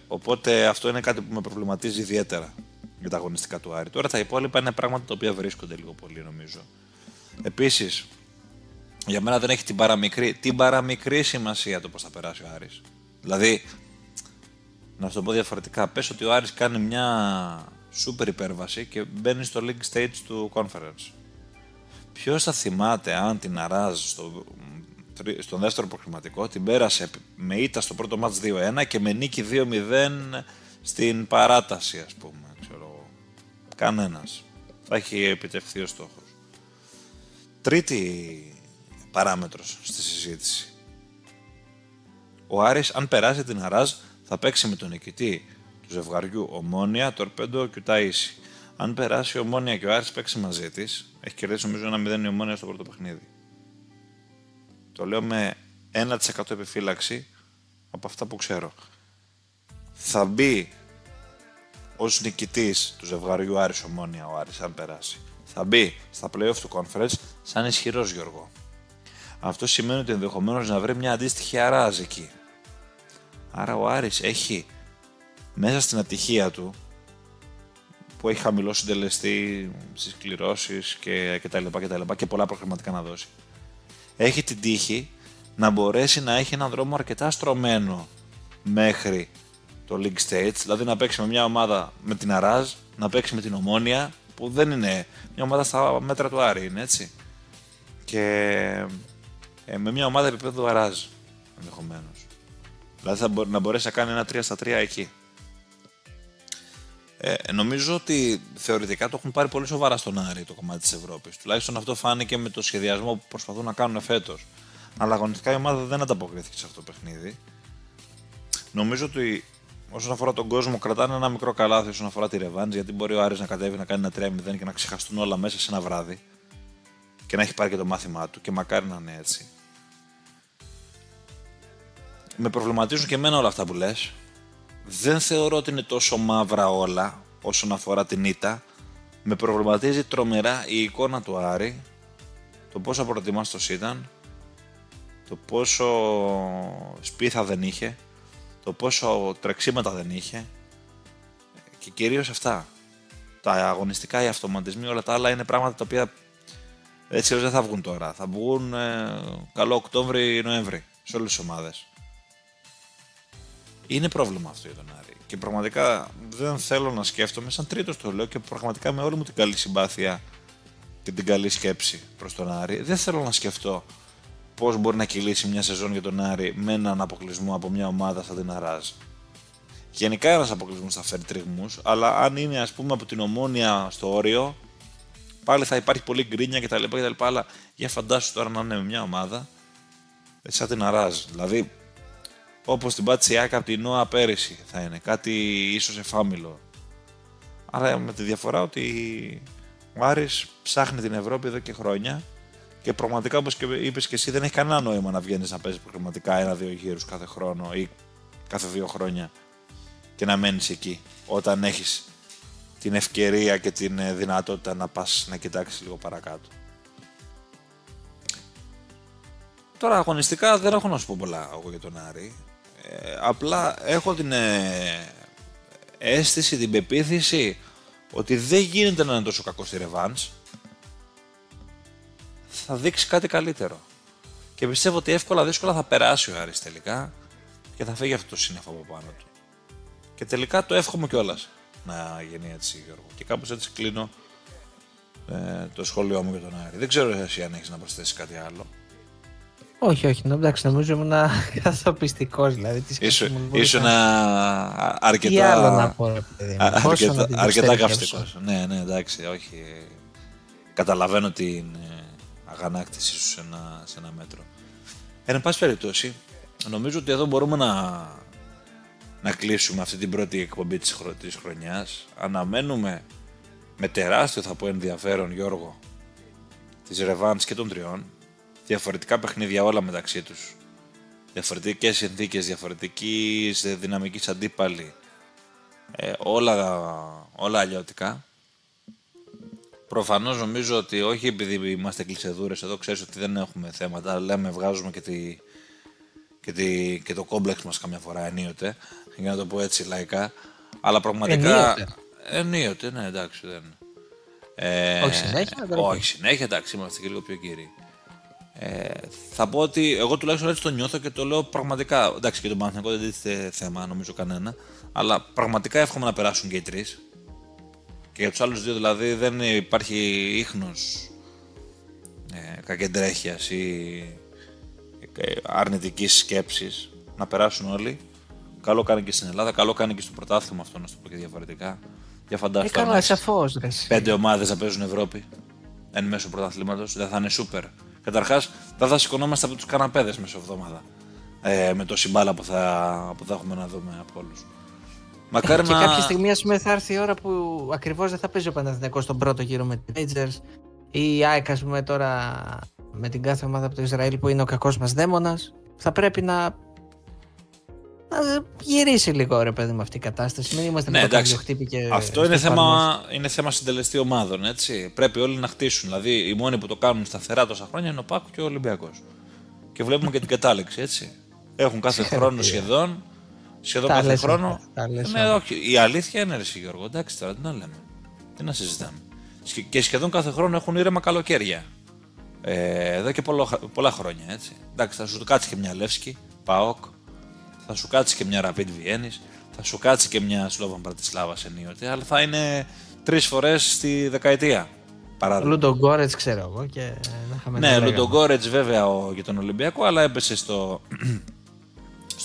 Οπότε αυτό είναι κάτι που με προβληματίζει ιδιαίτερα για τα αγωνιστικά του Άρη. Τώρα τα υπόλοιπα είναι πράγματα τα οποία βρίσκονται λίγο πολύ, νομίζω. Επίσης, για μένα δεν έχει την παραμικρή σημασία το πώς θα περάσει ο Άρης. Δηλαδή, να σου το πω διαφορετικά, πες ότι ο Άρης κάνει μια σούπερ υπέρβαση και μπαίνει στο league stage του conference. Ποιος θα θυμάται αν την Αράζ στον δεύτερο προκριματικό την πέρασε με ήττα στο πρώτο μάτς 2-1 και με νίκη 2-0 στην παράταση, ας πούμε, ξέρω. Κανένας. Θα έχει επιτευχθεί ο στόχος. Τρίτη παράμετρος στη συζήτηση. Ο Άρης, αν περάσει την Αράζ, θα παίξει με τον νικητή του ζευγαριού Ομόνια, Τορπέντο και Ταΐσι. Αν περάσει η Ομόνια και ο Άρης παίξει μαζί της, έχει κερδίσει νομίζω 1-0 η Ομόνια στο πρώτο παιχνίδι. Το λέω με 1% επιφύλαξη από αυτά που ξέρω. Θα μπει ως νικητής του ζευγαριού Άρης Ομόνια ο Άρης, αν περάσει. Θα μπει στα play-off του Conference σαν ισχυρός, Γιώργο. Αυτό σημαίνει ότι ενδεχομένως να βρει μια αντίστοιχη Αράζ εκεί. Άρα ο Άρης έχει μέσα στην ατυχία του, που έχει χαμηλό συντελεστή στις κληρώσεις και τα λοιπά και πολλά προγραμματικά να δώσει, έχει την τύχη να μπορέσει να έχει έναν δρόμο αρκετά στρωμένο μέχρι το League Stage, δηλαδή να παίξει με μια ομάδα με την Αράζ, να παίξει με την Ομόνια, που δεν είναι μια ομάδα στα μέτρα του Άρη, είναι έτσι, και με μια ομάδα επίπεδου Αράζ ενδεχομένως. Δηλαδή θα να μπορέσει να κάνει ένα 3-3 εκεί. Νομίζω ότι θεωρητικά το έχουν πάρει πολύ σοβαρά στον Άρη το κομμάτι της Ευρώπης. Τουλάχιστον αυτό φάνηκε με το σχεδιασμό που προσπαθούν να κάνουν φέτος. Αλλά αγωνιστικά η ομάδα δεν ανταποκρίθηκε σε αυτό το παιχνίδι. Νομίζω ότι όσον αφορά τον κόσμο κρατάνε ένα μικρό καλάθι όσον αφορά τη ρεβάνς, γιατί μπορεί ο Άρης να κατέβει να κάνει ένα 3-0 και να ξεχαστούν όλα μέσα σε ένα βράδυ και να έχει πάρει και το μάθημά του, και μακάρι να είναι έτσι. Με προβληματίζουν και εμένα όλα αυτά που λες. Δεν θεωρώ ότι είναι τόσο μαύρα όλα όσον αφορά την ήττα. Με προβληματίζει τρομερά η εικόνα του Άρη, το πόσο απροετοιμάστος ήταν, το πόσο σπίθα δεν είχε, το πόσο τρεξίματα δεν είχε, και κυρίως αυτά. Τα αγωνιστικά, οι αυτοματισμοί, όλα τα άλλα είναι πράγματα τα οποία έτσι δεν θα βγουν τώρα. Θα βγουν καλό Οκτώβρη-Νοέμβρη σε όλες τις ομάδες. Είναι πρόβλημα αυτό για τον Άρη. Και πραγματικά δεν θέλω να σκέφτομαι, σαν τρίτος το λέω και πραγματικά με όλη μου την καλή συμπάθεια και την καλή σκέψη προς τον Άρη, δεν θέλω να σκεφτώ πώς μπορεί να κυλήσει μια σεζόν για τον Άρη με έναν αποκλεισμό από μια ομάδα σαν την Αράζ. Γενικά ένας αποκλεισμός θα φέρει τριγμούς, αλλά αν είναι, ας πούμε, από την Ομόνια στο όριο, πάλι θα υπάρχει πολύ γκρίνια κτλ. Αλλά για φαντάσου τώρα να είναι με μια ομάδα σαν την Αράζ. Δηλαδή, όπως την Πατσιάκα από την Νόα πέρυσι θα είναι, κάτι ίσως εφάμιλο. Άρα με τη διαφορά ότι ο Άρης ψάχνει την Ευρώπη εδώ και χρόνια και πραγματικά, όπως είπες και εσύ, δεν έχει κανένα νόημα να βγαίνεις να παίζεις προγραμματικά 1-2 γύρους κάθε χρόνο ή κάθε 2 χρόνια και να μένεις εκεί, όταν έχεις την ευκαιρία και την δυνατότητα να πας να κοιτάξεις λίγο παρακάτω. Τώρα αγωνιστικά δεν έχω να σου πω πολλά εγώ για τον Άρη. Απλά έχω την αίσθηση, την πεποίθηση ότι δεν γίνεται να είναι τόσο κακό στη ρεβάνς. Θα δείξει κάτι καλύτερο. Και πιστεύω ότι εύκολα δύσκολα θα περάσει ο Άρης τελικά και θα φύγει αυτό το σύννεφο από πάνω του. Και τελικά το εύχομαι κιόλας να γίνει έτσι, Γιώργο. Και κάπως έτσι κλείνω το σχόλιο μου για τον Άρη. Δεν ξέρω εσύ αν έχεις να προσθέσεις κάτι άλλο. Όχι, εντάξει, νομίζω ήμουν καθοπιστικός, δηλαδή. Ήσουν αρκετά. Τι άλλο να πω, αρκετά καυστικός. Ναι, εντάξει, όχι. Καταλαβαίνω την αγανάκτησή σου σε ένα μέτρο. Εν πάση περιπτώσει, νομίζω ότι εδώ μπορούμε να κλείσουμε αυτή την πρώτη εκπομπή της χρονιάς. Αναμένουμε με τεράστιο, θα πω, ενδιαφέρον, Γιώργο, τις ρεβάνς και των τριών. Διαφορετικά παιχνίδια όλα μεταξύ τους. Διαφορετικές συνθήκες, διαφορετικής δυναμικής αντίπαλοι. Όλα αλλιώτικα. Προφανώς νομίζω ότι όχι επειδή είμαστε κλεισεδούρες εδώ, ξέρεις ότι δεν έχουμε θέματα. Λέμε, βγάζουμε και το κόμπλεξ μας καμιά φορά ενίοτε, για να το πω έτσι λαϊκά. Αλλά πραγματικά. Ενίοτε, ναι, εντάξει, δεν. Όχι συνέχεια, όχι συνέχεια, εντάξει, είμαστε και λίγο πιο κύριοι. Θα πω ότι εγώ τουλάχιστον έτσι το νιώθω και το λέω πραγματικά. Εντάξει, και τον Παναθηναϊκό δεν τίθεται θέμα, νομίζω κανένα. Αλλά πραγματικά εύχομαι να περάσουν και οι τρεις. Και για τους άλλους δύο δηλαδή δεν υπάρχει ίχνος κακεντρέχειας ή αρνητικής σκέψης, να περάσουν όλοι. Καλό κάνει και στην Ελλάδα, καλό κάνει και στο πρωτάθλημα αυτό, να το πω και διαφορετικά. Για φαντάσου τώρα Καλά, σαφώς. 5 ομάδες να παίζουν Ευρώπη εν μέσω πρωταθλήματος, δεν θα είναι σούπερ. Καταρχάς, δεν θα σηκωνόμαστε από τους καναπέδες μέσω εβδομάδα με τόση μπάλα που θα έχουμε να δούμε από όλους. Μακάρι και κάποια στιγμή, ας πούμε, θα έρθει η ώρα που ακριβώς δεν θα παίζει ο Παναθηναϊκός στον πρώτο γύρο με την Rangers ή η ΑΕΚ, ας πούμε, τώρα με την κάθε ομάδα από το Ισραήλ που είναι ο κακός μας δαίμονας. Θα πρέπει να γυρίσει λίγο, ρε παιδί, με αυτή η κατάσταση. Μην είμαστε με το καρδιοχτύπη και αυτό είναι θέμα συντελεστή ομάδων, έτσι. Πρέπει όλοι να χτίσουν. Δηλαδή, οι μόνοι που το κάνουν σταθερά τόσα χρόνια είναι ο ΠΑΟΚ και ο Ολυμπιακός. Και βλέπουμε και την κατάληξη, έτσι. Έχουν κάθε χρόνο σχεδόν κάθε χρόνο. Όχι, η αλήθεια είναι, ρε Γιώργο, εντάξει τώρα, τι να λέμε. Τι να συζητάμε. Και σχεδόν κάθε χρόνο έχουν ήρεμα καλοκαίρια. Εδώ και πολλά χρόνια, έτσι. Εντάξει, θα σου κάτσει και μια Λεύσκη, ΠΑΟΚ, θα σου κάτσει και μια Rapid Βιέννης, θα σου κάτσει και μια Σλόβαν Μπρατισλάβας ενίοτε, αλλά θα είναι 3 φορές στη δεκαετία. Λουντογκόρετς, ξέρω εγώ. Και ναι, Λουντογκόρετς βέβαια για τον Ολυμπιακό, αλλά έπεσε στο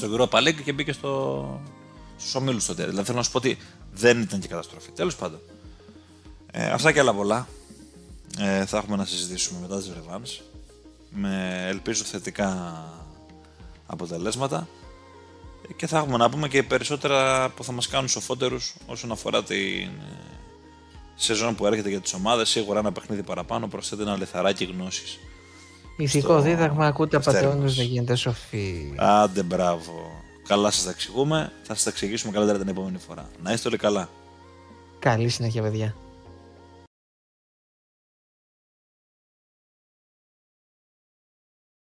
Europa League και μπήκε στους ομίλους τότε. Δηλαδή θέλω να σου πω ότι δεν ήταν και καταστροφή. Τέλος πάντων. Αυτά και άλλα πολλά θα έχουμε να συζητήσουμε μετά τις ρεβάνς, με ελπίζω θετικά αποτελέσματα, και θα έχουμε να πούμε και περισσότερα που θα μας κάνουν σοφότερους όσον αφορά την σεζόν που έρχεται για τις ομάδες. Σίγουρα ένα παιχνίδι παραπάνω προσθέτει ένα λιθαράκι γνώσης. Ηθικό δίδαγμα, ακούτε απατεώνες, δεν γίνεται σοφή. Άντε, μπράβο. Καλά σας τα εξηγούμε, θα σας τα εξηγήσουμε καλύτερα την επόμενη φορά. Να είστε όλοι καλά. Καλή συνέχεια, παιδιά.